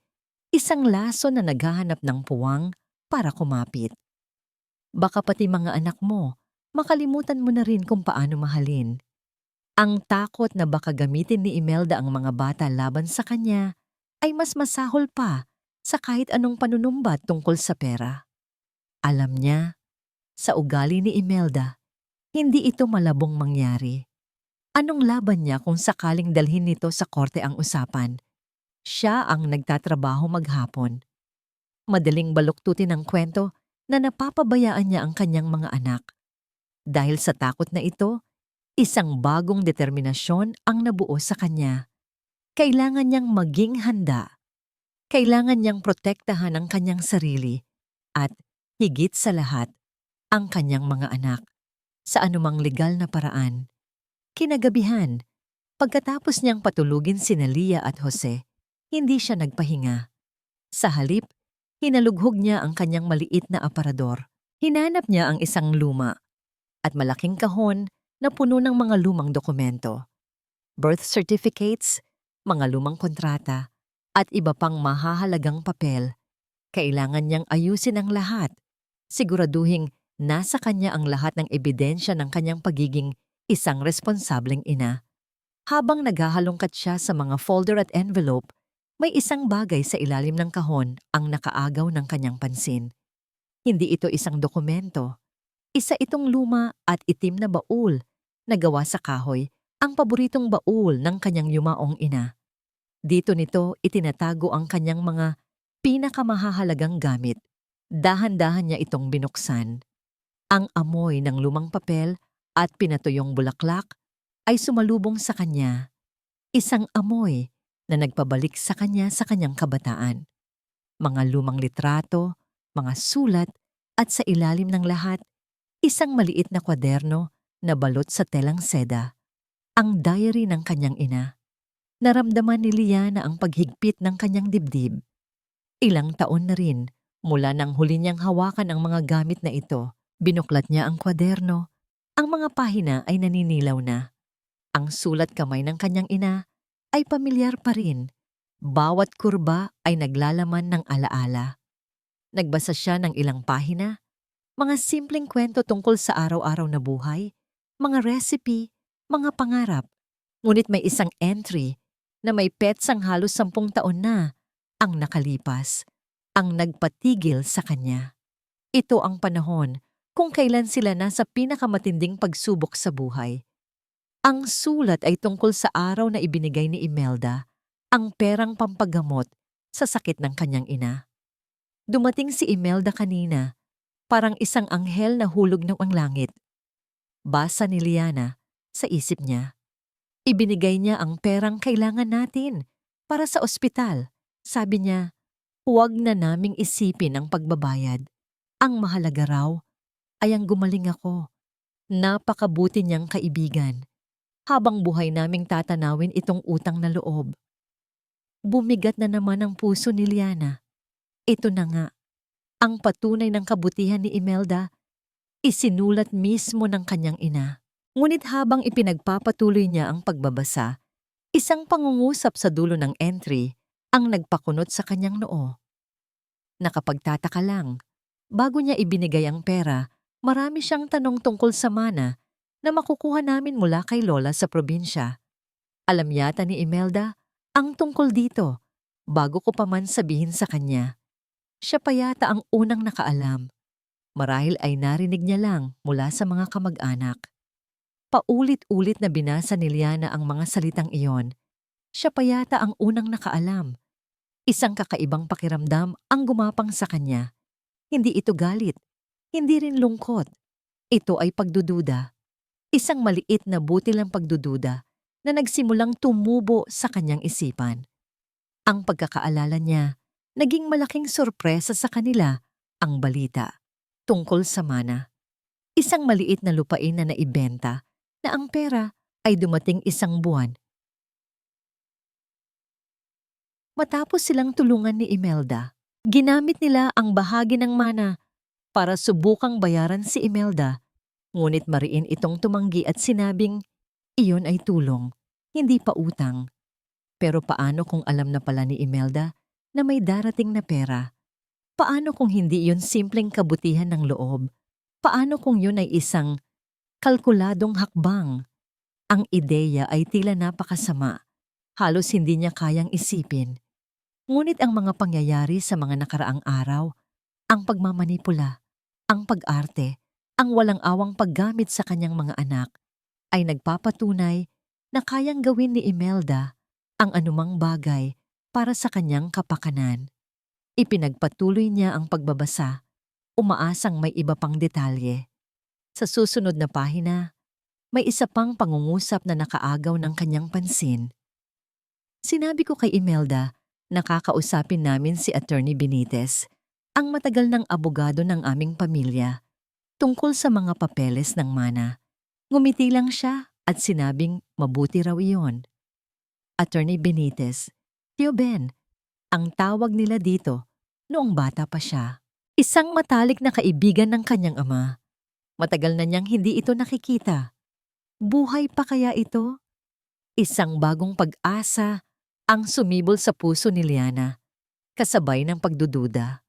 isang laso na naghahanap ng puwang para kumapit. Baka pati mga anak mo, makalimutan mo na rin kung paano mahalin. Ang takot na baka gamitin ni Imelda ang mga bata laban sa kanya ay mas masahol pa sa kahit anong panunumbat tungkol sa pera. Alam niya, sa ugali ni Imelda, hindi ito malabong mangyari. Anong laban niya kung sakaling dalhin nito sa korte ang usapan? Siya ang nagtatrabaho maghapon. Madaling baluktutin ang kwento na napapabayaan niya ang kanyang mga anak. Dahil sa takot na ito, isang bagong determinasyon ang nabuo sa kanya. Kailangan niyang maging handa. Kailangan niyang protektahan ang kanyang sarili at, higit sa lahat, ang kanyang mga anak sa anumang legal na paraan. Kinagabihan, pagkatapos niyang patulugin sina Lia at Jose, hindi siya nagpahinga. Sa halip, hinalughog niya ang kanyang maliit na aparador. Hinanap niya ang isang luma at malaking kahon na puno ng mga lumang dokumento, birth certificates, mga lumang kontrata, at iba pang mahahalagang papel. Kailangan niyang ayusin ang lahat. Siguraduhing nasa kanya ang lahat ng ebidensya ng kanyang pagiging isang responsableng ina. Habang naghahalongkat siya sa mga folder at envelope, may isang bagay sa ilalim ng kahon ang nakaagaw ng kanyang pansin. Hindi ito isang dokumento. Isa itong luma at itim na baul na gawa sa kahoy, ang paboritong baul ng kanyang yumaong ina. Dito nito itinatago ang kanyang mga pinakamahahalagang gamit. Dahan-dahan niya itong binuksan. Ang amoy ng lumang papel at pinatuyong bulaklak ay sumalubong sa kanya. Isang amoy na nagpabalik sa kanyang kabataan. Mga lumang litrato, mga sulat, at sa ilalim ng lahat, isang maliit na kwaderno na balot sa telang seda. Ang diary ng kanyang ina. Naramdaman ni Liana ang paghigpit ng kanyang dibdib. Ilang taon na rin mula nang huli niyang hawakan ang mga gamit na ito. Binuklat niya ang kwaderno. Ang mga pahina ay naninilaw na. Ang sulat kamay ng kanyang ina ay pamilyar pa rin. Bawat kurba ay naglalaman ng alaala. Nagbasa siya ng ilang pahina, mga simpleng kwento tungkol sa araw-araw na buhay, mga recipe, mga pangarap. Ngunit may isang entry na may petsang halos 10 taon na ang nakalipas, ang nagpatigil sa kanya. Ito ang panahon kung kailan sila nasa pinakamatinding pagsubok sa buhay. Ang sulat ay tungkol sa araw na ibinigay ni Imelda ang perang pampagamot sa sakit ng kanyang ina. Dumating si Imelda kanina, parang isang anghel na hulog ng langit. Basa ni Liana sa isip niya. Ibinigay niya ang perang kailangan natin para sa ospital. Sabi niya, huwag na naming isipin ang pagbabayad. Ang mahalaga raw ay ang gumaling ako. Napakabuti niyang kaibigan. Habang buhay naming tatanawin itong utang na loob. Bumigat na naman ang puso ni Liana. Ito na nga, ang patunay ng kabutihan ni Imelda, isinulat mismo ng kanyang ina. Ngunit habang ipinagpapatuloy niya ang pagbabasa, isang pangungusap sa dulo ng entry ang nagpakunot sa kanyang noo. Nakapagtataka lang, bago niya ibinigay ang pera, marami siyang tanong tungkol sa mana na makukuha namin mula kay Lola sa probinsya. Alam yata ni Imelda ang tungkol dito bago ko pa man sabihin sa kanya. Siya pa yata ang unang nakaalam. Marahil ay narinig niya lang mula sa mga kamag-anak. Paulit-ulit na binasa ni Liana ang mga salitang iyon. Siya pa yata ang unang nakaalam. Isang kakaibang pakiramdam ang gumapang sa kanya. Hindi ito galit, hindi rin lungkot. Ito ay pagdududa. Isang maliit na butil ng pagdududa na nagsimulang tumubo sa kanyang isipan. Ang pagkakaalala niya, naging malaking sorpresa sa kanila ang balita tungkol sa mana. Isang maliit na lupain na naibenta na ang pera ay dumating 1 buwan. Matapos silang tulungan ni Imelda, ginamit nila ang bahagi ng mana para subukang bayaran si Imelda. Ngunit mariin itong tumanggi at sinabing, iyon ay tulong, hindi pa utang. Pero paano kung alam na pala ni Imelda na may darating na pera? Paano kung hindi yun simpleng kabutihan ng loob? Paano kung yun ay isang kalkuladong hakbang? Ang ideya ay tila napakasama. Halos hindi niya kayang isipin. Ngunit ang mga pangyayari sa mga nakaraang araw, ang pagmamanipula, ang pag-arte, ang walang awang paggamit sa kanyang mga anak, ay nagpapatunay na kayang gawin ni Imelda ang anumang bagay para sa kanyang kapakanan. Ipinagpatuloy niya ang pagbabasa, umaasang may iba pang detalye. Sa susunod na pahina, may isa pang pangungusap na nakaagaw ng kanyang pansin. Sinabi ko kay Imelda na kakausapin namin si Attorney Benitez, ang matagal ng abogado ng aming pamilya, tungkol sa mga papeles ng mana. Ngumiti lang siya at sinabing mabuti raw iyon. Attorney Benitez, Tio Ben, ang tawag nila dito noong bata pa siya. Isang matalik na kaibigan ng kanyang ama. Matagal na niyang hindi ito nakikita. Buhay pa kaya ito? Isang bagong pag-asa ang sumibol sa puso ni Liana, kasabay ng pagdududa.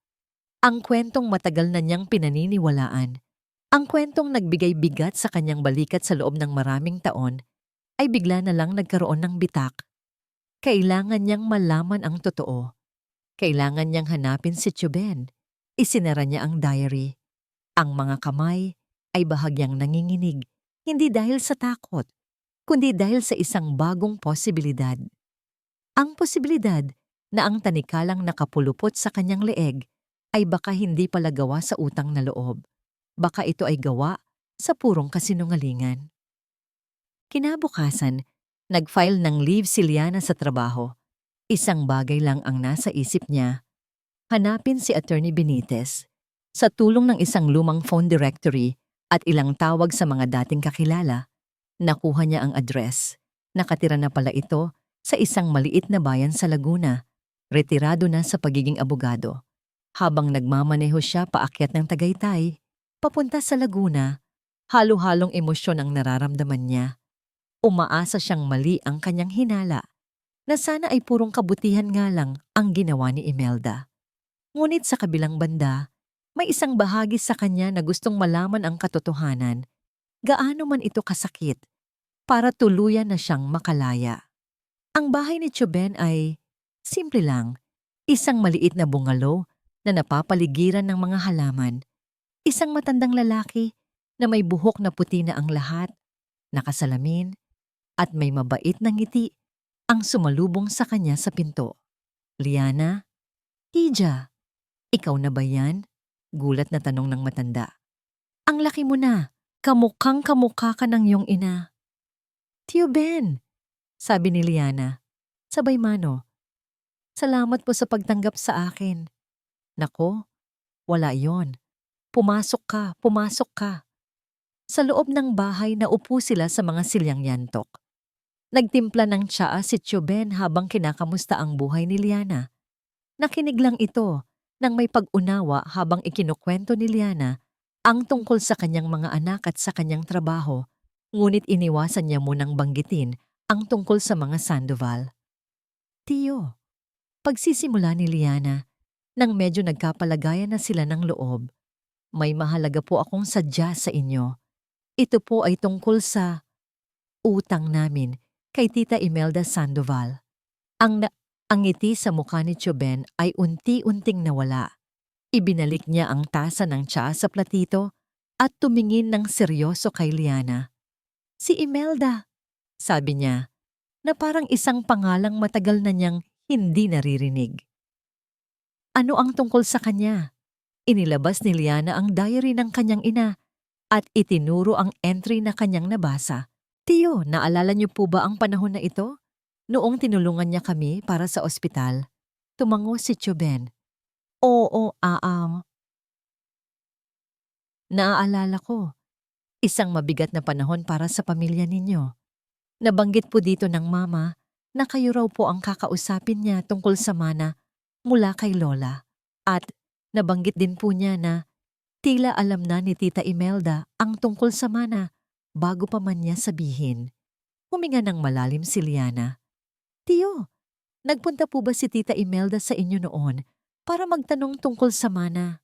Ang kwentong matagal na niyang pinaniniwalaan, ang kwentong nagbigay bigat sa kanyang balikat sa loob ng maraming taon, ay bigla na lang nagkaroon ng bitak. Kailangan niyang malaman ang totoo. Kailangan niyang hanapin si Chuben. Isinara niya ang diary. Ang mga kamay ay bahagyang nanginginig, hindi dahil sa takot, kundi dahil sa isang bagong posibilidad. Ang posibilidad na ang tanikalang nakapulupot sa kanyang leeg ay baka hindi pala gawa sa utang na loob. Baka ito ay gawa sa purong kasinungalingan. Kinabukasan, nag-file ng leave si Liana sa trabaho. Isang bagay lang ang nasa isip niya. Hanapin si Attorney Benitez. Sa tulong ng isang lumang phone directory at ilang tawag sa mga dating kakilala, nakuha niya ang address. Nakatira na pala ito sa isang maliit na bayan sa Laguna. Retirado na sa pagiging abogado. Habang nagmamaneho siya paakyat ng Tagaytay, papunta sa Laguna, halo-halong emosyon ang nararamdaman niya. Umaasa siyang mali ang kanyang hinala, na sana ay purong kabutihan nga lang ang ginawa ni Imelda. Ngunit sa kabilang banda, may isang bahagi sa kanya na gustong malaman ang katotohanan, gaano man ito kasakit, para tuluyan na siyang makalaya. Ang bahay ni Chuben ay, simple lang, isang maliit na bungalow na napapaligiran ng mga halaman. Isang matandang lalaki na may buhok na puti na ang lahat, nakasalamin, at may mabait na ngiti ang sumalubong sa kanya sa pinto. Liana? Hija, ikaw na ba yan? Gulat na tanong ng matanda. Ang laki mo na, kamukhang kamukha ka ng iyong ina. Tio Ben, sabi ni Liana, sabay mano. Salamat po sa pagtanggap sa akin. Nako, wala yon. Pumasok ka. Sa loob ng bahay naupo sila sa mga silyang yantok. Nagtimpla ng tsaa si Tio Ben habang kinakamusta ang buhay ni Liana. Nakinig lang ito nang may pag-unawa habang ikinukwento ni Liana ang tungkol sa kanyang mga anak at sa kanyang trabaho, ngunit iniwasan niya munang banggitin ang tungkol sa mga Sandoval. Tio, pagsisimula ni Liana, nang medyo nagkapalagayan na sila ng loob, may mahalaga po akong sadya sa inyo. Ito po ay tungkol sa utang namin kay Tita Imelda Sandoval. Ang ngiti sa mukha ni Chuben ay unti-unting nawala. Ibinalik niya ang tasa ng tsaa sa platito at tumingin ng seryoso kay Liana. Si Imelda, sabi niya, na parang isang pangalang matagal na niyang hindi naririnig. Ano ang tungkol sa kanya? Inilabas ni Liana ang diary ng kanyang ina at itinuro ang entry na kanyang nabasa. Tiyo, naalala niyo po ba ang panahon na ito? Noong tinulungan niya kami para sa ospital, tumango si Chuben. Oo, naaalala ko. Isang mabigat na panahon para sa pamilya ninyo. Nabanggit po dito ng mama na kayo raw po ang kakausapin niya tungkol sa mana mula kay Lola. At nabanggit din po niya na tila alam na ni Tita Imelda ang tungkol sa mana bago pa man niya sabihin. Huminga ng malalim si Liana. Tiyo, nagpunta po ba si Tita Imelda sa inyo noon para magtanong tungkol sa mana?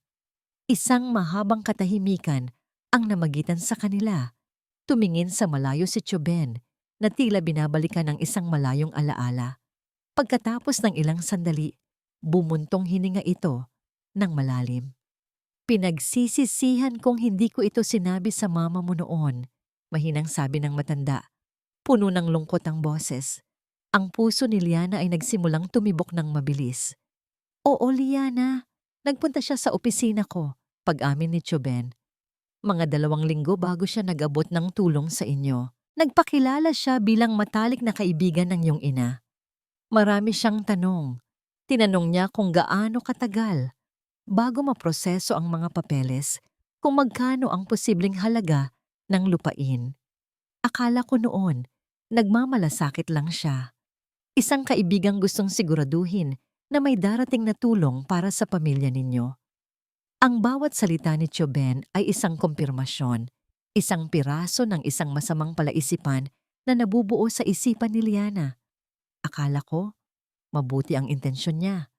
Isang mahabang katahimikan ang namagitan sa kanila. Tumingin sa malayo si Chuben na tila binabalikan ng isang malayong alaala. Pagkatapos ng ilang sandali, bumuntong hininga ito ng malalim. Pinagsisisihan kong hindi ko ito sinabi sa mama mo noon, mahinang sabi ng matanda. Puno ng lungkot ang boses. Ang puso ni Liana ay nagsimulang tumibok ng mabilis. Oo, Liana. Nagpunta siya sa opisina ko, pag-amin ni Chuben. Mga 2 linggo bago siya nag-abot ng tulong sa inyo. Nagpakilala siya bilang matalik na kaibigan ng iyong ina. Marami siyang tanong. Tinanong niya kung gaano katagal bago maproseso ang mga papeles, kung magkano ang posibleng halaga ng lupain. Akala ko noon, nagmamalasakit lang siya. Isang kaibigang gustong siguraduhin na may darating na tulong para sa pamilya ninyo. Ang bawat salita ni Tioben ay isang kumpirmasyon, isang piraso ng isang masamang palaisipan na nabubuo sa isipan ni Liana. Akala ko, mabuti ang intensyon niya.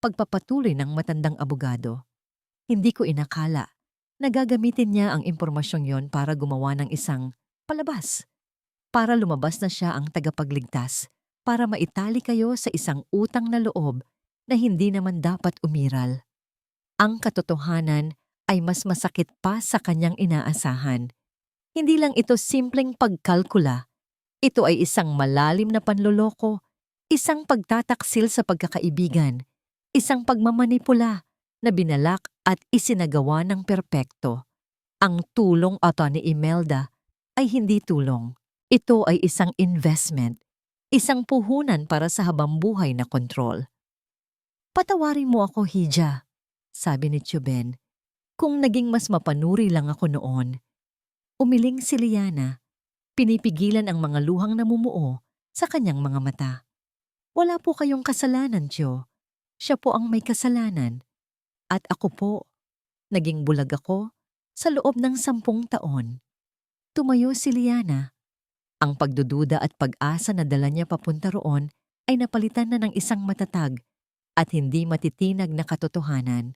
Pagpapatuloy ng matandang abogado. Hindi ko inakala na gagamitin niya ang impormasyong yon para gumawa ng isang palabas. Para lumabas na siya ang tagapagligtas, para maitali kayo sa isang utang na loob na hindi naman dapat umiral. Ang katotohanan ay mas masakit pa sa kanyang inaasahan. Hindi lang ito simpleng pagkalkula. Ito ay isang malalim na panloloko, isang pagtataksil sa pagkakaibigan, isang pagmamanipula na binalak at isinagawa ng perpekto. Ang tulong ni Imelda ay hindi tulong. Ito ay isang investment, isang puhunan para sa habambuhay na kontrol. Patawarin mo ako, Hija, sabi ni Tioben. Kung naging mas mapanuri lang ako noon. Umiling si Liana, pinipigilan ang mga luhang namumuo sa kanyang mga mata. Wala po kayong kasalanan, Tio. Siya po ang may kasalanan. At ako po, naging bulag ako sa loob ng 10 taon. Tumayo si Liana. Ang pagdududa at pag-asa na dala niya papunta roon ay napalitan na ng isang matatag at hindi matitinag na katotohanan.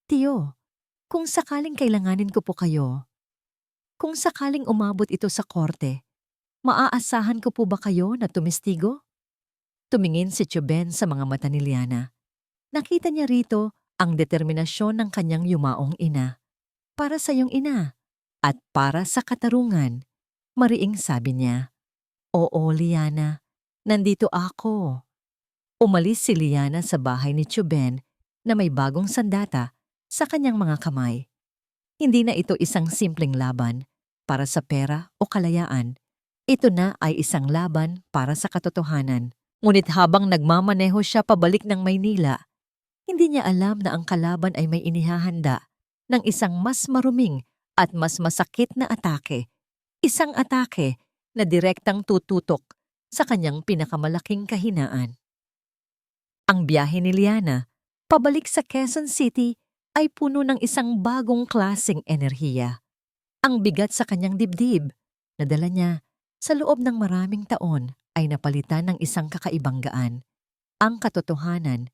Tio, kung sakaling kailanganin ko po kayo, kung sakaling umabot ito sa korte, maaasahan ko po ba kayo na tumistigo? Tumingin si Tioben sa mga mata ni Liana. Nakita niya rito ang determinasyon ng kanyang yumaong ina. Para sa iyong ina at para sa katarungan, mariing sabi niya. Oo, Liana, nandito ako. Umalis si Liana sa bahay ni Tioben na may bagong sandata sa kanyang mga kamay. Hindi na ito isang simpleng laban para sa pera o kalayaan. Ito na ay isang laban para sa katotohanan. Ngunit habang nagmamaneho siya pabalik ng Maynila, hindi niya alam na ang kalaban ay may inihahanda ng isang mas maruming at mas masakit na atake. Isang atake na direktang tututok sa kanyang pinakamalaking kahinaan. Ang biyahe ni Liana, pabalik sa Quezon City, ay puno ng isang bagong klaseng enerhiya. Ang bigat sa kanyang dibdib, na dala niya sa loob ng maraming taon, ay napalitan ng isang kakaibang gaan. Ang katotohanan,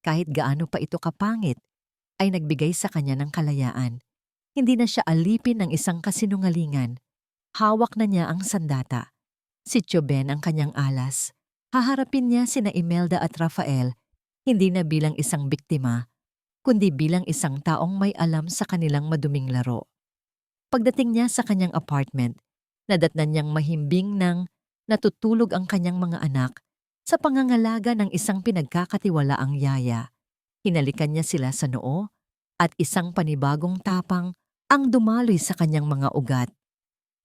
kahit gaano pa ito kapangit, ay nagbigay sa kanya ng kalayaan. Hindi na siya alipin ng isang kasinungalingan. Hawak na niya ang sandata. Si Tioben ang kanyang alas. Haharapin niya sina Imelda at Rafael, hindi na bilang isang biktima, kundi bilang isang taong may alam sa kanilang maduming laro. Pagdating niya sa kanyang apartment, nadatnan niyang mahimbing nang natutulog ang kanyang mga anak sa pangangalaga ng isang pinagkakatiwalaang yaya. Hinalikan niya sila sa noo at isang panibagong tapang ang dumaloy sa kanyang mga ugat.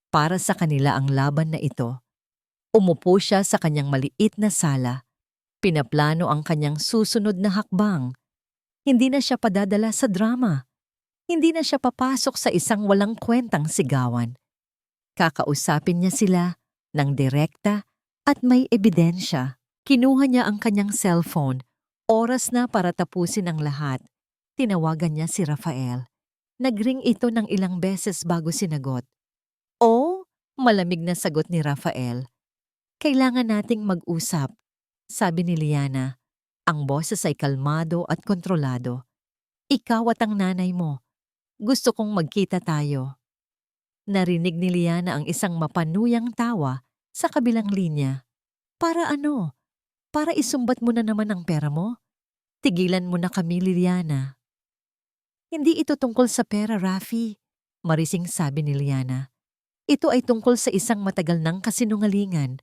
Para sa kanila ang laban na ito. Umupo siya sa kanyang maliit na sala. Pinaplano ang kanyang susunod na hakbang. Hindi na siya padadala sa drama. Hindi na siya papasok sa isang walang kwentang sigawan. Kakausapin niya sila ng direkta at may ebidensya. Kinuha niya ang kanyang cellphone. Oras na para tapusin ang lahat. Tinawagan niya si Rafael. Nagring ito ng ilang beses bago sinagot. Oh, malamig na sagot ni Rafael. Kailangan nating mag-usap, sabi ni Liana. Ang boses ay kalmado at kontrolado. Ikaw at ang nanay mo. Gusto kong magkita tayo. Narinig ni Liana ang isang mapanuyang tawa sa kabilang linya. Para ano? Para isumbat mo na naman ang pera mo? Tigilan mo na kami, Liana. Hindi ito tungkol sa pera, Rafi, marising sabi ni Liana. Ito ay tungkol sa isang matagal ng kasinungalingan.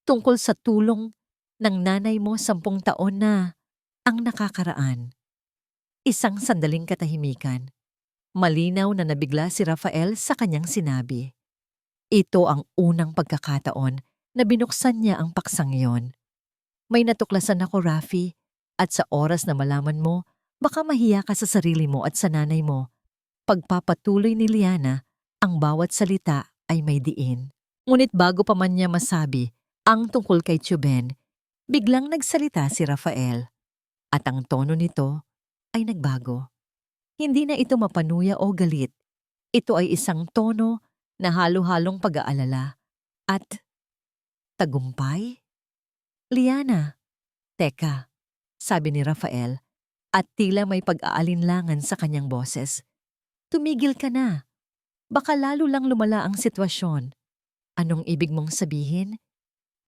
Tungkol sa tulong ng nanay mo 10 taon na ang nakakaraan. Isang sandaling katahimikan. Malinaw na nabigla si Rafael sa kanyang sinabi. Ito ang unang pagkakataon na binuksan niya ang paksang iyon. May natuklasan ako, Rafi, at sa oras na malaman mo, baka mahiya ka sa sarili mo at sa nanay mo. Pagpapatuloy ni Liana, ang bawat salita ay may diin. Ngunit bago pa man niya masabi ang tungkol kay Tioben, biglang nagsalita si Rafael. At ang tono nito ay nagbago. Hindi na ito mapanuya o galit. Ito ay isang tono na halo-halong pag-aalala at tagumpay. Liana, teka, sabi ni Rafael at tila may pag-aalinlangan sa kanyang boses. Tumigil ka na. Baka lalo lang lumala ang sitwasyon. Anong ibig mong sabihin?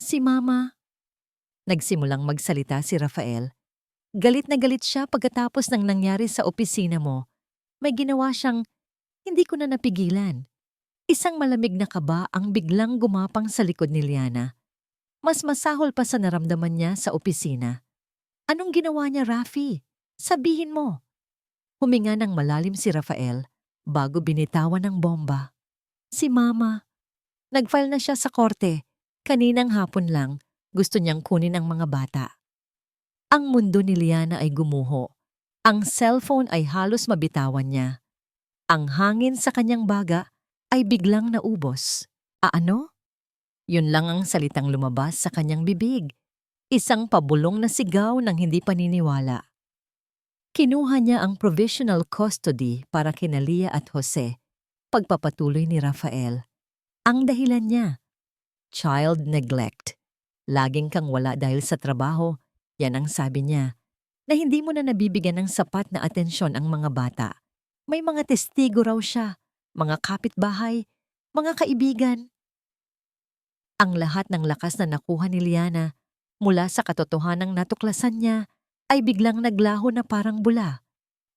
Si Mama. Nagsimulang magsalita si Rafael. Galit na galit siya pagkatapos ng nangyari sa opisina mo. May ginawa siyang hindi ko na napigilan. Isang malamig na kaba ang biglang gumapang sa likod ni Liana. Mas masahol pa sa naramdaman niya sa opisina. Anong ginawa niya, Rafi? Sabihin mo. Huminga ng malalim si Rafael bago binitawan ng bomba. Si Mama. Nag-file na siya sa korte. Kaninang hapon lang, gusto niyang kunin ang mga bata. Ang mundo ni Liana ay gumuho. Ang cellphone ay halos mabitawan niya. Ang hangin sa kanyang baga ay biglang naubos. Ano? Yun lang ang salitang lumabas sa kanyang bibig. Isang pabulong na sigaw ng hindi paniniwala. Kinuha niya ang provisional custody para kina Lia at Jose. Pagpapatuloy ni Rafael. Ang dahilan niya, child neglect. Laging kang wala dahil sa trabaho, yan ang sabi niya, na hindi mo na nabibigyan ng sapat na atensyon ang mga bata. May mga testigo raw siya, mga kapitbahay, mga kaibigan. Ang lahat ng lakas na nakuha ni Liana mula sa katotohanang natuklasan niya ay biglang naglaho na parang bula.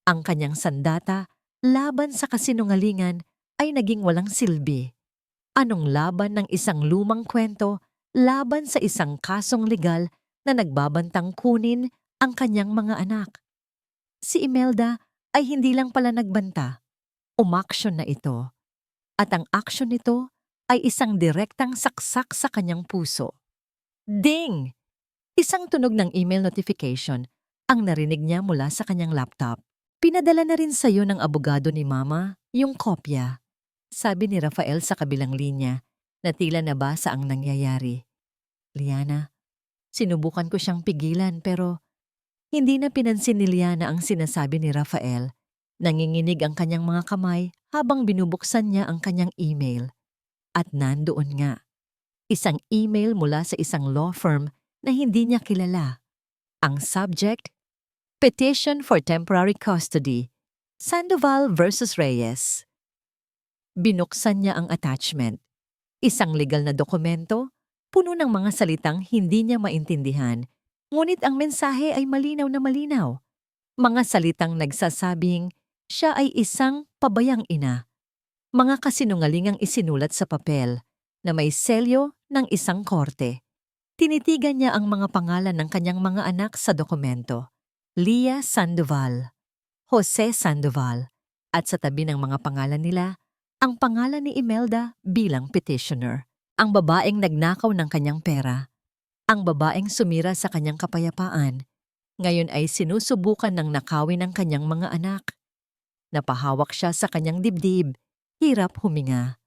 Ang kanyang sandata laban sa kasinungalingan ay naging walang silbi. Anong laban ng isang lumang kwento laban sa isang kasong legal na nagbabantang kunin ang kanyang mga anak? Si Imelda ay hindi lang pala nagbanta. Umaksyon na ito. At ang aksyon nito ay isang direktang saksak sa kanyang puso. Ding! Isang tunog ng email notification ang narinig niya mula sa kanyang laptop. Pinadala na rin sa'yo ng abogado ni Mama yung kopya. Sabi ni Rafael sa kabilang linya na tila nabasa ang nangyayari. Liana, sinubukan ko siyang pigilan pero hindi na pinansin ni Liana ang sinasabi ni Rafael. Nanginginig ang kanyang mga kamay habang binubuksan niya ang kanyang email. At nandoon nga, isang email mula sa isang law firm na hindi niya kilala. Ang subject, Petition for Temporary Custody, Sandoval versus Reyes. Binuksan niya ang attachment. Isang legal na dokumento, puno ng mga salitang hindi niya maintindihan, ngunit ang mensahe ay malinaw na malinaw. Mga salitang nagsasabing siya ay isang pabayang ina. Mga kasinungalingang isinulat sa papel na may selyo ng isang korte. Tinitigan niya ang mga pangalan ng kanyang mga anak sa dokumento. Lia Sandoval, Jose Sandoval, at sa tabi ng mga pangalan nila, ang pangalan ni Imelda bilang petitioner. Ang babaeng nagnakaw ng kanyang pera. Ang babaeng sumira sa kanyang kapayapaan. Ngayon ay sinusubukan ng nakawin ng kanyang mga anak. Napahawak siya sa kanyang dibdib. Hirap huminga.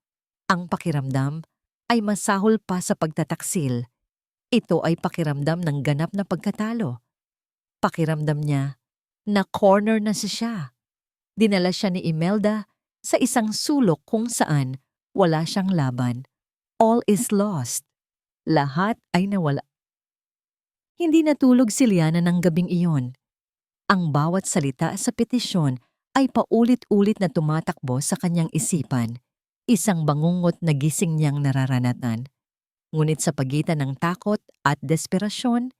Ang pakiramdam ay masahol pa sa pagtataksil. Ito ay pakiramdam ng ganap na pagkatalo. Pakiramdam niya na corner na siya. Dinala siya ni Imelda sa isang sulok kung saan wala siyang laban. All is lost. Lahat ay nawala. Hindi natulog si Liana ng gabing iyon. Ang bawat salita sa petisyon ay paulit-ulit na tumatakbo sa kanyang isipan. Isang bangungot na gising niyang nararanatan. Ngunit sa pagitan ng takot at desperasyon,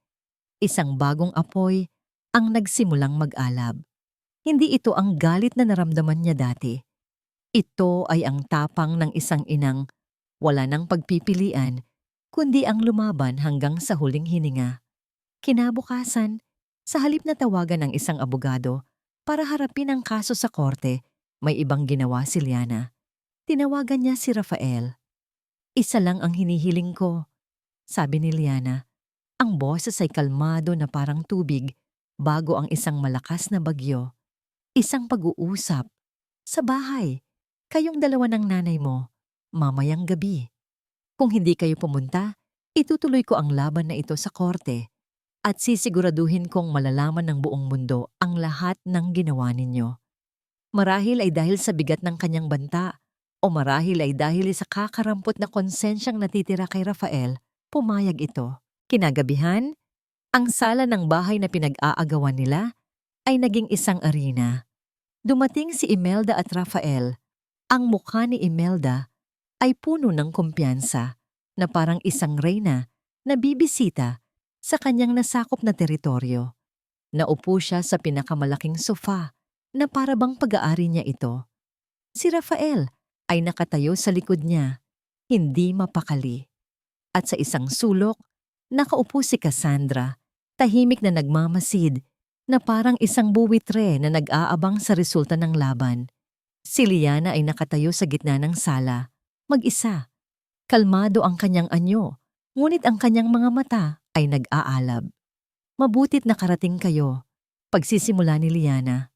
isang bagong apoy ang nagsimulang mag-alab. Hindi ito ang galit na naramdaman niya dati. Ito ay ang tapang ng isang inang wala nang pagpipilian, kundi ang lumaban hanggang sa huling hininga. Kinabukasan, sa halip na tawagan ng isang abogado para harapin ang kaso sa korte, may ibang ginawa si Liana. Tinawagan niya si Rafael. Isa lang ang hinihiling ko, sabi ni Liana. Ang boses ay kalmado na parang tubig bago ang isang malakas na bagyo. Isang pag-uusap. Sa bahay. Kayong dalawa ng nanay mo. Mamayang gabi. Kung hindi kayo pumunta, itutuloy ko ang laban na ito sa korte at sisiguraduhin kong malalaman ng buong mundo ang lahat ng ginawa ninyo. Marahil ay dahil sa bigat ng kanyang banta, o marahil ay dahil sa kakarampot na konsensyang natitira kay Rafael, pumayag ito. Kinagabihan, ang sala ng bahay na pinag-aagawan nila ay naging isang arena. Dumating si Imelda at Rafael. Ang mukha ni Imelda ay puno ng kumpiyansa na parang isang reyna na bibisita sa kanyang nasakop na teritoryo. Naupo siya sa pinakamalaking sofa na para bang pag-aari niya ito. Si Rafael ay nakatayo sa likod niya, hindi mapakali. At sa isang sulok, nakaupo si Cassandra, tahimik na nagmamasid, na parang isang buwitre na nag-aabang sa resulta ng laban. Si Liana ay nakatayo sa gitna ng sala, mag-isa. Kalmado ang kanyang anyo, ngunit ang kanyang mga mata ay nag-aalab. Mabutit nakarating kayo, pagsisimula ni Liana.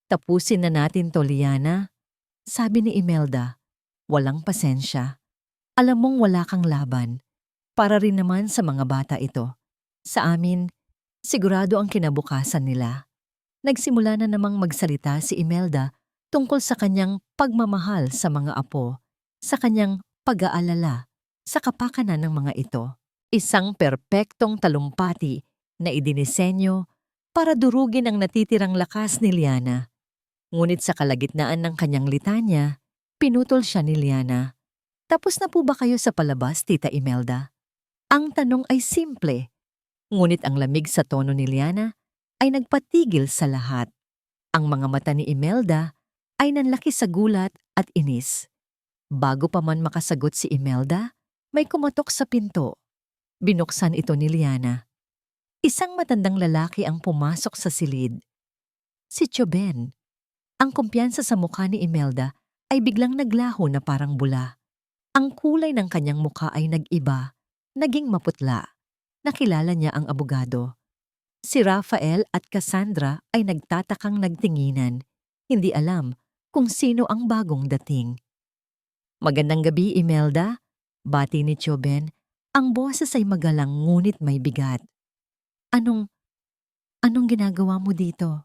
Tapusin na natin to, Liana, sabi ni Imelda. Walang pasensya. Alam mong wala kang laban. Para rin naman sa mga bata ito. Sa amin, sigurado ang kinabukasan nila. Nagsimula na namang magsalita si Imelda tungkol sa kanyang pagmamahal sa mga apo, sa kanyang pag-aalala sa kapakanan ng mga ito. Isang perpektong talumpati na idinisenyo para durugin ang natitirang lakas ni Liana. Ngunit sa kalagitnaan ng kanyang litanya, pinutol siya ni Liana. Tapos na po ba kayo sa palabas, Tita Imelda? Ang tanong ay simple, ngunit ang lamig sa tono ni Liana ay nagpatigil sa lahat. Ang mga mata ni Imelda ay nanlaki sa gulat at inis. Bago pa man makasagot si Imelda, may kumatok sa pinto. Binuksan ito ni Liana. Isang matandang lalaki ang pumasok sa silid. Si Tioben. Ang kumpiyansa sa mukha ni Imelda ay biglang naglaho na parang bula. Ang kulay ng kanyang mukha ay nag-iba, naging maputla. Nakilala niya ang abogado. Si Rafael at Cassandra ay nagtatakang nagtinginan. Hindi alam kung sino ang bagong dating. Magandang gabi, Imelda. Bati ni Tioben. Ang boses ay magalang ngunit may bigat. Anong ginagawa mo dito?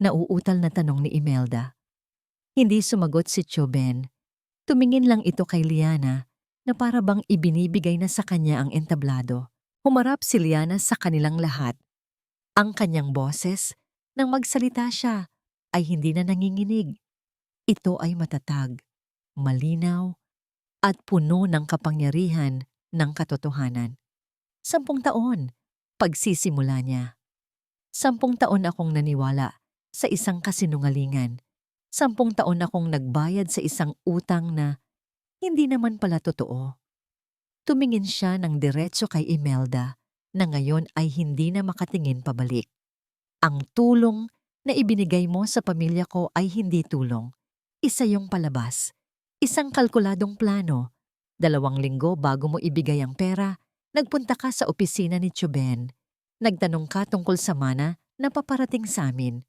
Nauutal na tanong ni Imelda. Hindi sumagot si Tioben. Tumingin lang ito kay Liana na para bang ibinibigay na sa kanya ang entablado. Humarap si Liana sa kanilang lahat. Ang kanyang boses, nang magsalita siya, ay hindi na nanginginig. Ito ay matatag, malinaw, at puno ng kapangyarihan ng katotohanan. 10 taon, pagsisimula niya. 10 taon akong naniwala sa isang kasinungalingan. 10 taon akong nagbayad sa isang utang na hindi naman pala totoo. Tumingin siya ng diretso kay Imelda na ngayon ay hindi na makatingin pabalik. Ang tulong na ibinigay mo sa pamilya ko ay hindi tulong. Isa yung palabas. Isang kalkuladong plano. 2 linggo bago mo ibigay ang pera, nagpunta ka sa opisina ni Tioben. Nagtanong ka tungkol sa mana na paparating sa amin.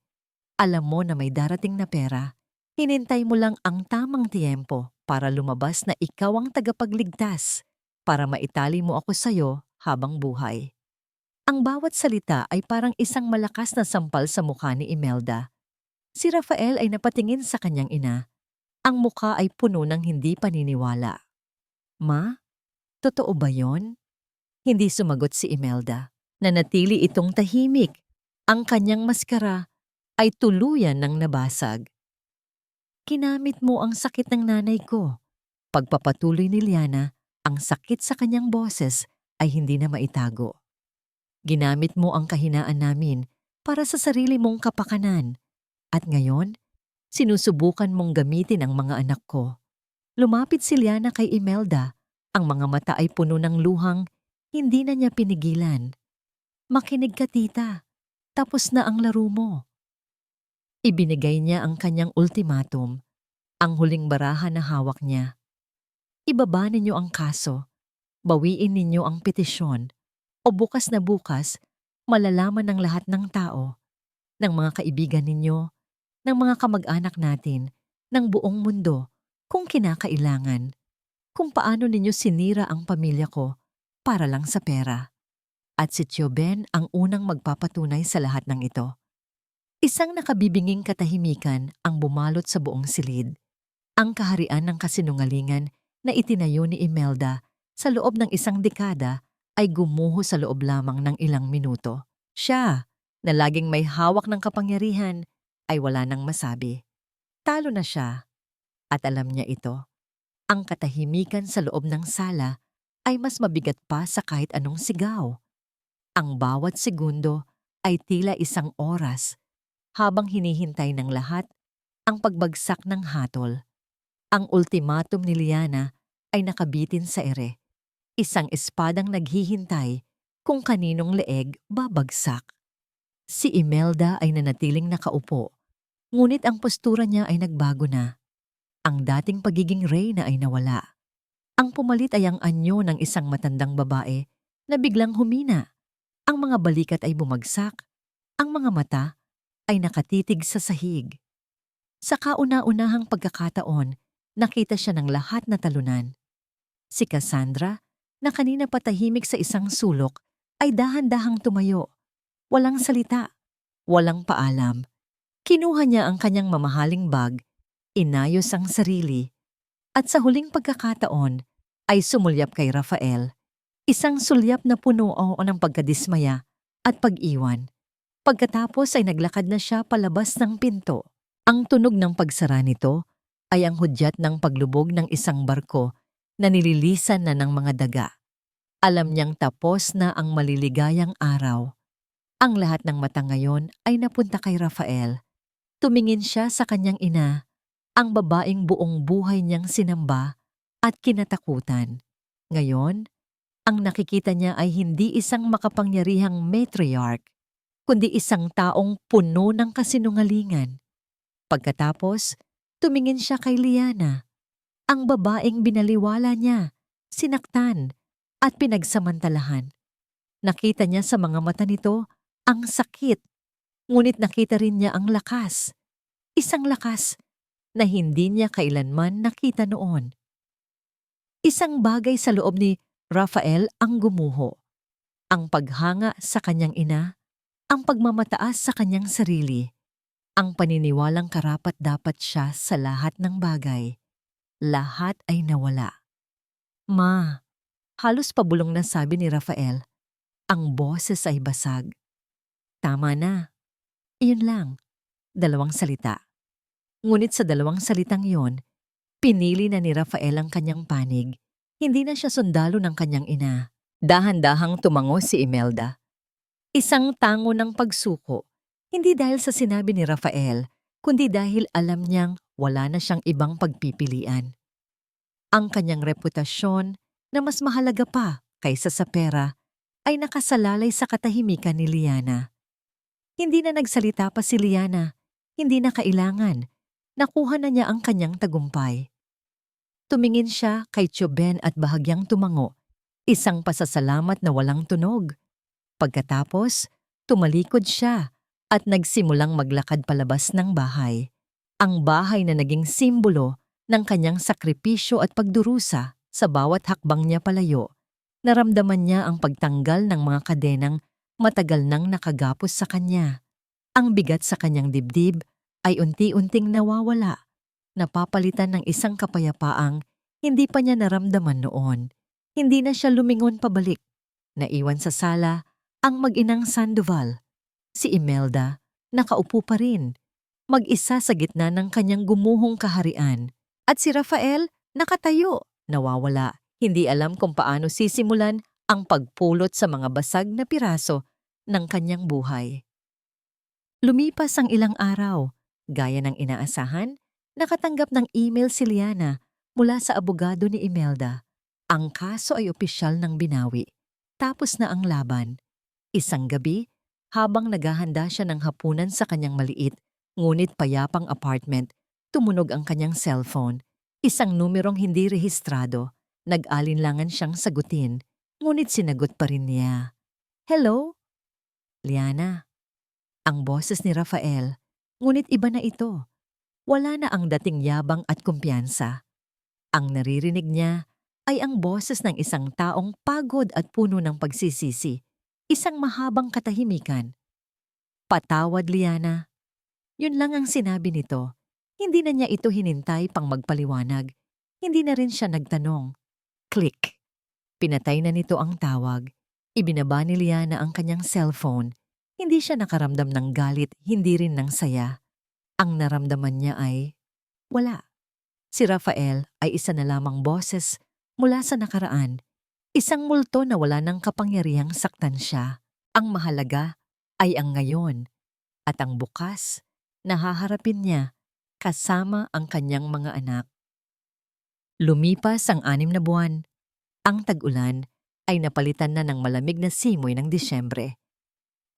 Alam mo na may darating na pera. Hinintay mo lang ang tamang tiempo para lumabas na ikaw ang tagapagligtas, para maitali mo ako sa'yo habang buhay. Ang bawat salita ay parang isang malakas na sampal sa mukha ni Imelda. Si Rafael ay napatingin sa kanyang ina. Ang mukha ay puno ng hindi paniniwala. Ma, totoo ba yon? Hindi sumagot si Imelda. Nanatili itong tahimik. Ang kanyang maskara ay tuluyan ng nabasag. Kinamit mo ang sakit ng nanay ko. Pagpapatuloy ni Liana, ang sakit sa kanyang boses ay hindi na maitago. Ginamit mo ang kahinaan namin para sa sarili mong kapakanan. At ngayon, sinusubukan mong gamitin ang mga anak ko. Lumapit si Liana kay Imelda. Ang mga mata ay puno ng luhang, hindi na niya pinigilan. Makinig ka, tita. Tapos na ang laro mo. Ibinigay niya ang kanyang ultimatum, ang huling baraha na hawak niya. Ibaba ninyo ang kaso, bawiin ninyo ang petisyon, o bukas na bukas, malalaman ng lahat ng tao, ng mga kaibigan ninyo, ng mga kamag-anak natin, ng buong mundo, kung kinakailangan, kung paano ninyo sinira ang pamilya ko para lang sa pera. At si Tioben ang unang magpapatunay sa lahat ng ito. Isang nakabibinging katahimikan ang bumalot sa buong silid. Ang kaharian ng kasinungalingan na itinayo ni Imelda sa loob ng isang dekada ay gumuho sa loob lamang ng ilang minuto. Siya, na laging may hawak ng kapangyarihan, ay wala nang masabi. Talo na siya, at alam niya ito. Ang katahimikan sa loob ng sala ay mas mabigat pa sa kahit anong sigaw. Ang bawat segundo ay tila isang oras habang hinihintay ng lahat ang pagbagsak ng hatol. Ang ultimatum ni Liana ay nakabitin sa ere. Isang espadang naghihintay kung kaninong leeg babagsak. Si Imelda ay nanatiling nakaupo, ngunit ang postura niya ay nagbago na. Ang dating pagiging reyna ay nawala. Ang pumalit ay ang anyo ng isang matandang babae na biglang humina. Ang mga balikat ay bumagsak. Ang mga mata ay nakatitig sa sahig. Sa kauna-unahang pagkakataon, nakita siya ng lahat na talunan. Si Cassandra, na kanina patahimik sa isang sulok, ay dahan-dahang tumayo. Walang salita, walang paalam. Kinuha niya ang kanyang mamahaling bag, inayos ang sarili, at sa huling pagkakataon ay sumulyap kay Rafael. Isang sulyap na puno ng pagkadismaya at pag-iwan. Pagkatapos ay naglakad na siya palabas ng pinto. Ang tunog ng pagsara nito ay ang hudyat ng paglubog ng isang barko na nililisan na ng mga daga. Alam niyang tapos na ang maliligayang araw. Ang lahat ng mata ngayon ay napunta kay Rafael. Tumingin siya sa kanyang ina, ang babaeng buong buhay niyang sinamba at kinatakutan. Ngayon, ang nakikita niya ay hindi isang makapangyarihang matriarch, kundi isang taong puno ng kasinungalingan. Pagkatapos, tumingin siya kay Liana, ang babaeng binaliwala niya, sinaktan, at pinagsamantalahan. Nakita niya sa mga mata nito ang sakit, ngunit nakita rin niya ang lakas. Isang lakas na hindi niya kailanman nakita noon. Isang bagay sa loob ni Rafael ang gumuho. Ang paghanga sa kanyang ina, ang pagmamataas sa kanyang sarili, ang paniniwalang karapat-dapat siya sa lahat ng bagay. Lahat ay nawala. Ma, halos pabulong na sabi ni Rafael. Ang boses ay basag. Tama na. Iyon lang. 2 salita. Ngunit sa 2 salitang yon, pinili na ni Rafael ang kanyang panig. Hindi na siya sundalo ng kanyang ina. Dahan-dahang tumango si Imelda. Isang tango ng pagsuko, hindi dahil sa sinabi ni Rafael, kundi dahil alam niyang wala na siyang ibang pagpipilian. Ang kanyang reputasyon, na mas mahalaga pa kaysa sa pera, ay nakasalalay sa katahimikan ni Liana. Hindi na nagsalita pa si Liana, hindi na kailangan. Nakuha na niya ang kanyang tagumpay. Tumingin siya kay Tioben at bahagyang tumango, isang pasasalamat na walang tunog. Pagkatapos, tumalikod siya at nagsimulang maglakad palabas ng bahay. Ang bahay na naging simbolo ng kanyang sakripisyo at pagdurusa sa bawat hakbang niya palayo. Naramdaman niya ang pagtanggal ng mga kadenang matagal nang nakagapos sa kanya. Ang bigat sa kanyang dibdib ay unti-unting nawawala, napapalitan ng isang kapayapaang hindi pa niya naramdaman noon. Hindi na siya lumingon pabalik. Naiwan sa sala ang mag-inang Sandoval. Si Imelda, nakaupo pa rin, mag-isa sa gitna ng kanyang gumuhong kaharian. At si Rafael, nakatayo, nawawala. Hindi alam kung paano sisimulan ang pagpulot sa mga basag na piraso ng kanyang buhay. Lumipas ang ilang araw. Gaya ng inaasahan, nakatanggap ng email si Liana mula sa abogado ni Imelda. Ang kaso ay opisyal ng binawi. Tapos na ang laban. Isang gabi, habang naghahanda siya ng hapunan sa kanyang maliit, ngunit payapang apartment, tumunog ang kanyang cellphone. Isang numerong hindi rehistrado. Nag-alinlangan siyang sagutin, ngunit sinagot pa rin niya. Hello? Liana. Ang boses ni Rafael. Ngunit iba na ito. Wala na ang dating yabang at kumpiyansa. Ang naririnig niya ay ang boses ng isang taong pagod at puno ng pagsisisi. Isang mahabang katahimikan. Patawad, Liana. Yun lang ang sinabi nito. Hindi na niya ito hinintay pang magpaliwanag. Hindi na rin siya nagtanong. Click. Pinatay na nito ang tawag. Ibinaba ni Liana ang kanyang cellphone. Hindi siya nakaramdam ng galit, hindi rin ng saya. Ang naramdaman niya ay wala. Si Rafael ay isa na lamang boses mula sa nakaraan. Isang multo na wala ng kapangyarihang saktan siya. Ang mahalaga ay ang ngayon at ang bukas na haharapin niya kasama ang kanyang mga anak. Lumipas ang 6 na buwan. Ang tag-ulan ay napalitan na ng malamig na simoy ng Disyembre.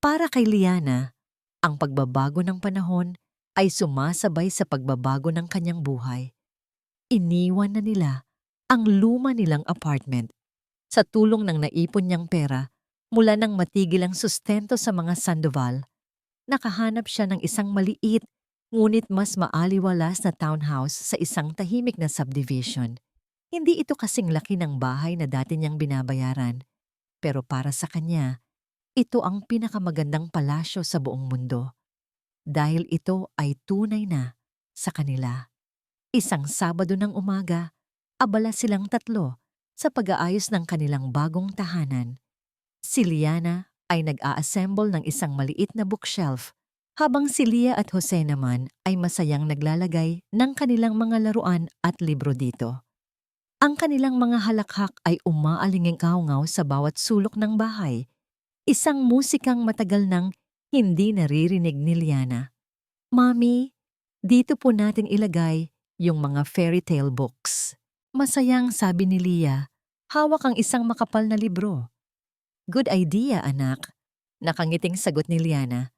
Para kay Liana, ang pagbabago ng panahon ay sumasabay sa pagbabago ng kanyang buhay. Iniwan na nila ang luma nilang apartment. Sa tulong ng naipon niyang pera mula nang matigil ang sustento sa mga Sandoval, nakahanap siya ng isang maliit ngunit mas maaliwalas na townhouse sa isang tahimik na subdivision. Hindi ito kasing laki ng bahay na dati niyang binabayaran, pero para sa kanya, ito ang pinakamagandang palasyo sa buong mundo. Dahil ito ay tunay na sa kanila. Isang Sabado ng umaga, abala silang tatlo sa pag-aayos ng kanilang bagong tahanan. Si Liana ay nag-a-assemble ng isang maliit na bookshelf, habang si Lia at Jose naman ay masayang naglalagay ng kanilang mga laruan at libro dito. Ang kanilang mga halakhak ay umaalingaw-ngaw sa bawat sulok ng bahay, isang musikang matagal nang hindi naririnig ni Liana. Mami, dito po natin ilagay yung mga fairy tale books. Masayang sabi ni Lia, hawak ang isang makapal na libro. Good idea, anak. Nakangiting sagot ni Liana.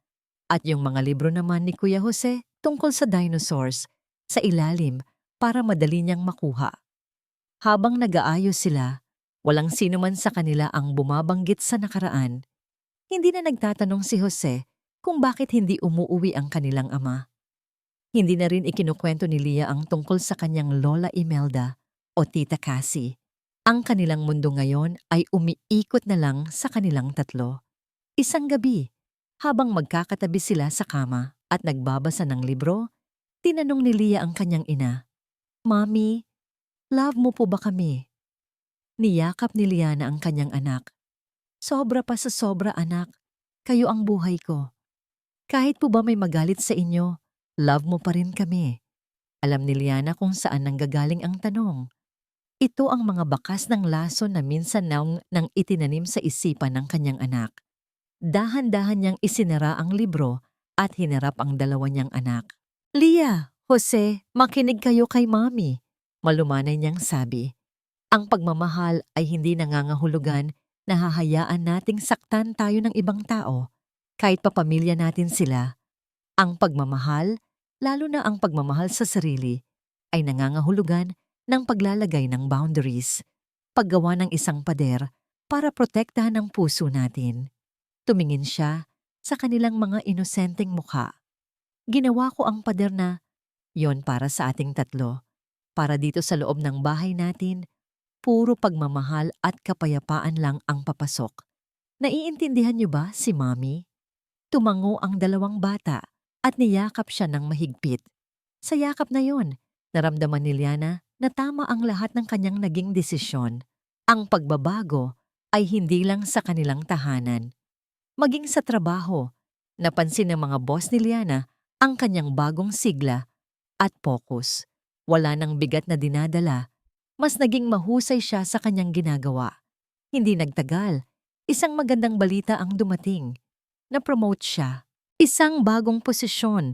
At yung mga libro naman ni Kuya Jose tungkol sa dinosaurs sa ilalim para madali niyang makuha. Habang nag-aayos sila, walang sino man sa kanila ang bumabanggit sa nakaraan. Hindi na nagtatanong si Jose kung bakit hindi umuuwi ang kanilang ama. Hindi na rin ikinukwento ni Lia ang tungkol sa kanyang Lola Imelda o Tita Cassie. Ang kanilang mundo ngayon ay umiikot na lang sa kanilang tatlo. Isang gabi, habang magkakatabi sila sa kama at nagbabasa ng libro, tinanong ni Lia ang kanyang ina, Mami, love mo po ba kami? Niyakap ni Liana ang kanyang anak. Sobra pa sa sobra, anak. Kayo ang buhay ko. Kahit po ba may magalit sa inyo, love mo pa rin kami. Alam ni Liana kung saan nanggagaling ang tanong. Ito ang mga bakas ng laso na minsan nang itinanim sa isipan ng kanyang anak. Dahan-dahan niyang isinara ang libro at hinarap ang dalawa niyang anak. Lia, Jose, makinig kayo kay Mami. Malumanay niyang sabi. Ang pagmamahal ay hindi nangangahulugan na hahayaan nating saktan tayo ng ibang tao, kahit papamilya natin sila. Ang pagmamahal, lalo na ang pagmamahal sa sarili, ay nangangahulugan ng paglalagay ng boundaries, paggawa ng isang pader para protektahan ang puso natin. Tumingin siya sa kanilang mga inosenteng mukha. Ginawa ko ang pader na, yon para sa ating tatlo. Para dito sa loob ng bahay natin, puro pagmamahal at kapayapaan lang ang papasok. Naiintindihan niyo ba si Mami? Tumango ang dalawang bata at niyakap siya ng mahigpit. Sa yakap na yon, naramdaman ni Liana na tama ang lahat ng kanyang naging desisyon. Ang pagbabago ay hindi lang sa kanilang tahanan. Maging sa trabaho, napansin ng mga boss ni Liana ang kanyang bagong sigla at focus. Wala nang bigat na dinadala, mas naging mahusay siya sa kanyang ginagawa. Hindi nagtagal, isang magandang balita ang dumating. Na-promote siya. Isang bagong posisyon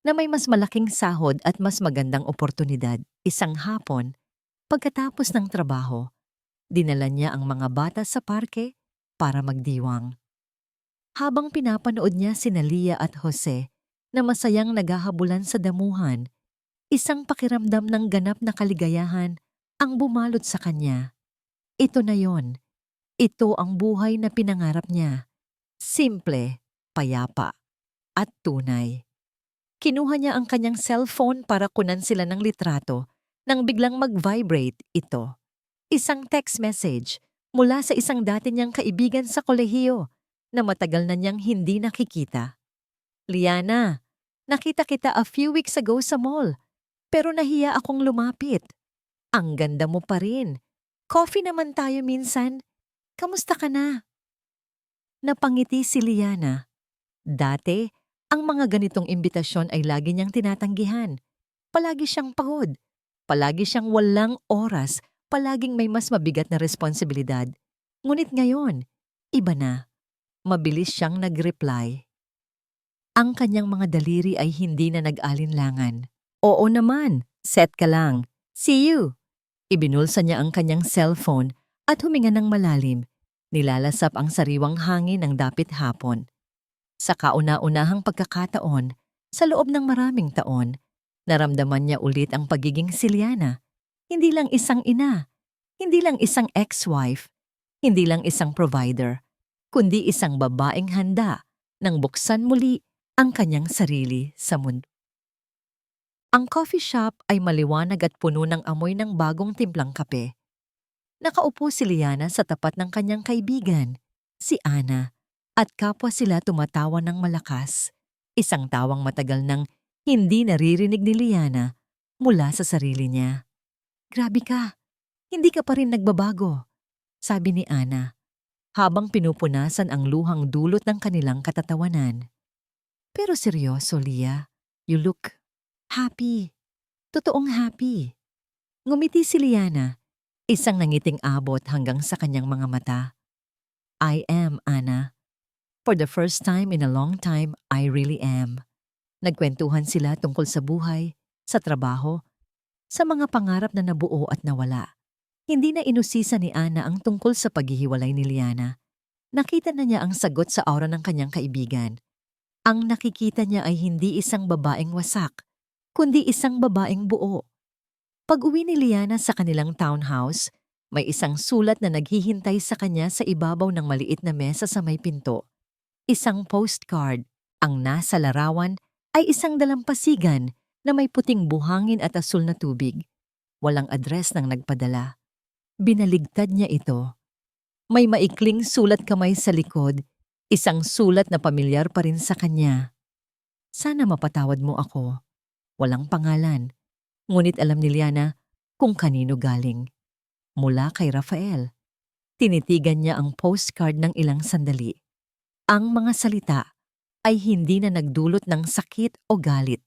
na may mas malaking sahod at mas magandang oportunidad. Isang hapon, pagkatapos ng trabaho, dinala niya ang mga bata sa parke para magdiwang. Habang pinapanood niya sina Lia at Jose na masayang naghahabulan sa damuhan, isang pakiramdam ng ganap na kaligayahan ang bumalot sa kanya. Ito na yon. Ito ang buhay na pinangarap niya. Simple, payapa, at tunay. Kinuha niya ang kanyang cellphone para kunan sila ng litrato nang biglang mag-vibrate ito. Isang text message mula sa isang dati niyang kaibigan sa kolehiyo na matagal na niyang hindi nakikita. Liana, Nakita kita a few weeks ago sa mall, pero nahiya akong lumapit. Ang ganda mo pa rin. Coffee naman tayo minsan. Kamusta ka na? Napangiti si Liana. Dati, ang mga ganitong imbitasyon ay lagi niyang tinatanggihan. Palagi siyang pagod. Palagi siyang walang oras. Palaging may mas mabigat na responsibilidad. Ngunit ngayon, iba na. Mabilis siyang nag-reply. Ang kanyang mga daliri ay hindi na nag-alinlangan. Oo naman, set ka lang. See you. Ibinulsa niya ang kanyang cellphone at huminga ng malalim. Nilalasap ang sariwang hangin ng dapit hapon. Sa kauna-unahang pagkakataon, sa loob ng maraming taon, naramdaman niya ulit ang pagiging Liana. Hindi lang isang ina, hindi lang isang ex-wife, hindi lang isang provider, kundi isang babaeng handa nang buksan muli ang kanyang sarili sa mundo. Ang coffee shop ay maliwanag at puno ng amoy ng bagong timplang kape. Nakaupo si Liana sa tapat ng kanyang kaibigan, si Ana, at kapwa sila tumatawa ng malakas, isang tawang matagal nang hindi naririnig ni Liana mula sa sarili niya. Grabe ka, hindi ka pa rin nagbabago, sabi ni Ana, habang pinupunasan ang luhang dulot ng kanilang katatawanan. Pero seryoso, Lia, you look happy. Totoong happy. Ngumiti si Liana, isang nangiting abot hanggang sa kanyang mga mata. I am, Ana. For the first time in a long time, I really am. Nagkwentuhan sila tungkol sa buhay, sa trabaho, sa mga pangarap na nabuo at nawala. Hindi na inusisa ni Ana ang tungkol sa paghihiwalay ni Liana. Nakita na niya ang sagot sa aura ng kanyang kaibigan. Ang nakikita niya ay hindi isang babaeng wasak, kundi isang babaeng buo. Pag-uwi ni Liana sa kanilang townhouse, may isang sulat na naghihintay sa kanya sa ibabaw ng maliit na mesa sa may pinto. Isang postcard. Ang nasa larawan ay isang dalampasigan na may puting buhangin at asul na tubig. Walang address ng nagpadala. Binaligtad niya ito. May maikling sulat kamay sa likod, isang sulat na pamilyar pa rin sa kanya. Sana mapatawad mo ako. Walang pangalan. Ngunit alam ni Liana kung kanino galing. Mula kay Rafael. Tinitigan niya ang postcard ng ilang sandali. Ang mga salita ay hindi na nagdulot ng sakit o galit.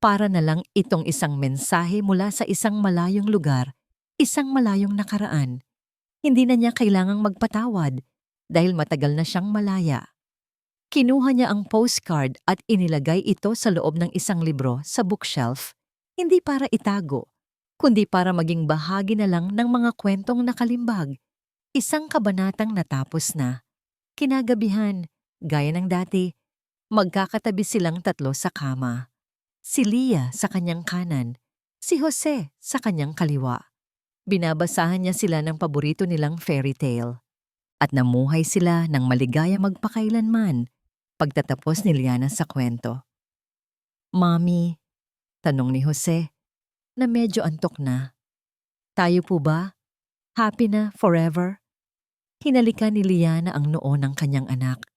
Para na lang itong isang mensahe mula sa isang malayong lugar, isang malayong nakaraan. Hindi na niya kailangang magpatawad dahil matagal na siyang malaya. Kinuha niya ang postcard at inilagay ito sa loob ng isang libro sa bookshelf, hindi para itago, kundi para maging bahagi na lang ng mga kwentong nakalimbag. Isang kabanatang natapos na. Kinagabihan, gaya ng dati, magkakatabi silang tatlo sa kama. Si Lia sa kanyang kanan, si Jose sa kanyang kaliwa. Binabasahan niya sila ng paborito nilang fairy tale. At namuhay sila ng maligaya magpakailanman pagtatapos ni Liana sa kwento. Mami, tanong ni Jose, na medyo antok na. Tayo po ba? Happy na forever? Hinalikan ni Liana ang noo ng kanyang anak.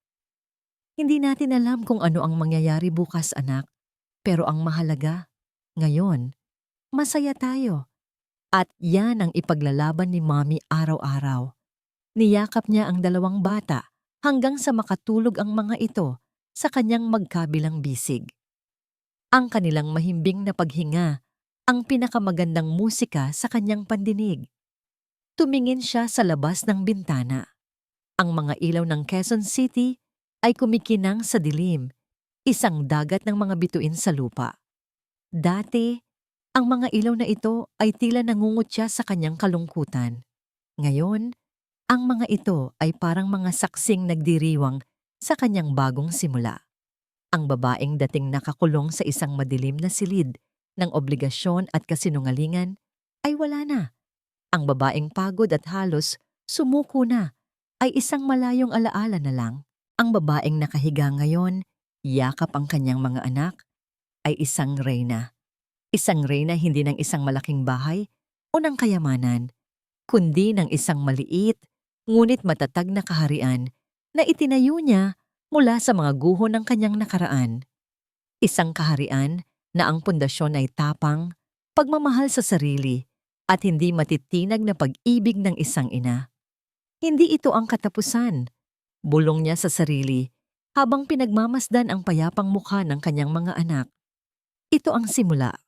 Hindi natin alam kung ano ang mangyayari bukas, anak. Pero ang mahalaga, ngayon, masaya tayo. At yan ang ipaglalaban ni Mami araw-araw. Niyakap niya ang dalawang bata hanggang sa makatulog ang mga ito sa kanyang magkabilang bisig. Ang kanilang mahimbing na paghinga, ang pinakamagandang musika sa kanyang pandinig. Tumingin siya sa labas ng bintana. Ang mga ilaw ng Quezon City ay kumikinang sa dilim, isang dagat ng mga bituin sa lupa. Dati, ang mga ilaw na ito ay tila nangungutya sa kanyang kalungkutan. Ngayon, ang mga ito ay parang mga saksing nagdiriwang sa kanyang bagong simula. Ang babaeng dating nakakulong sa isang madilim na silid ng obligasyon at kasinungalingan ay wala na. Ang babaeng pagod at halos sumuko na ay isang malayong alaala na lang. Ang babaeng nakahiga ngayon, yakap ang kanyang mga anak, ay isang reyna. Isang reyna hindi ng isang malaking bahay o ng kayamanan, kundi ng isang maliit, ngunit matatag na kaharian na itinayo niya mula sa mga guho ng kanyang nakaraan. Isang kaharian na ang pundasyon ay tapang, pagmamahal sa sarili, at hindi matitinag na pag-ibig ng isang ina. Hindi ito ang katapusan. Bulong niya sa sarili habang pinagmamasdan ang payapang mukha ng kanyang mga anak. Ito ang simula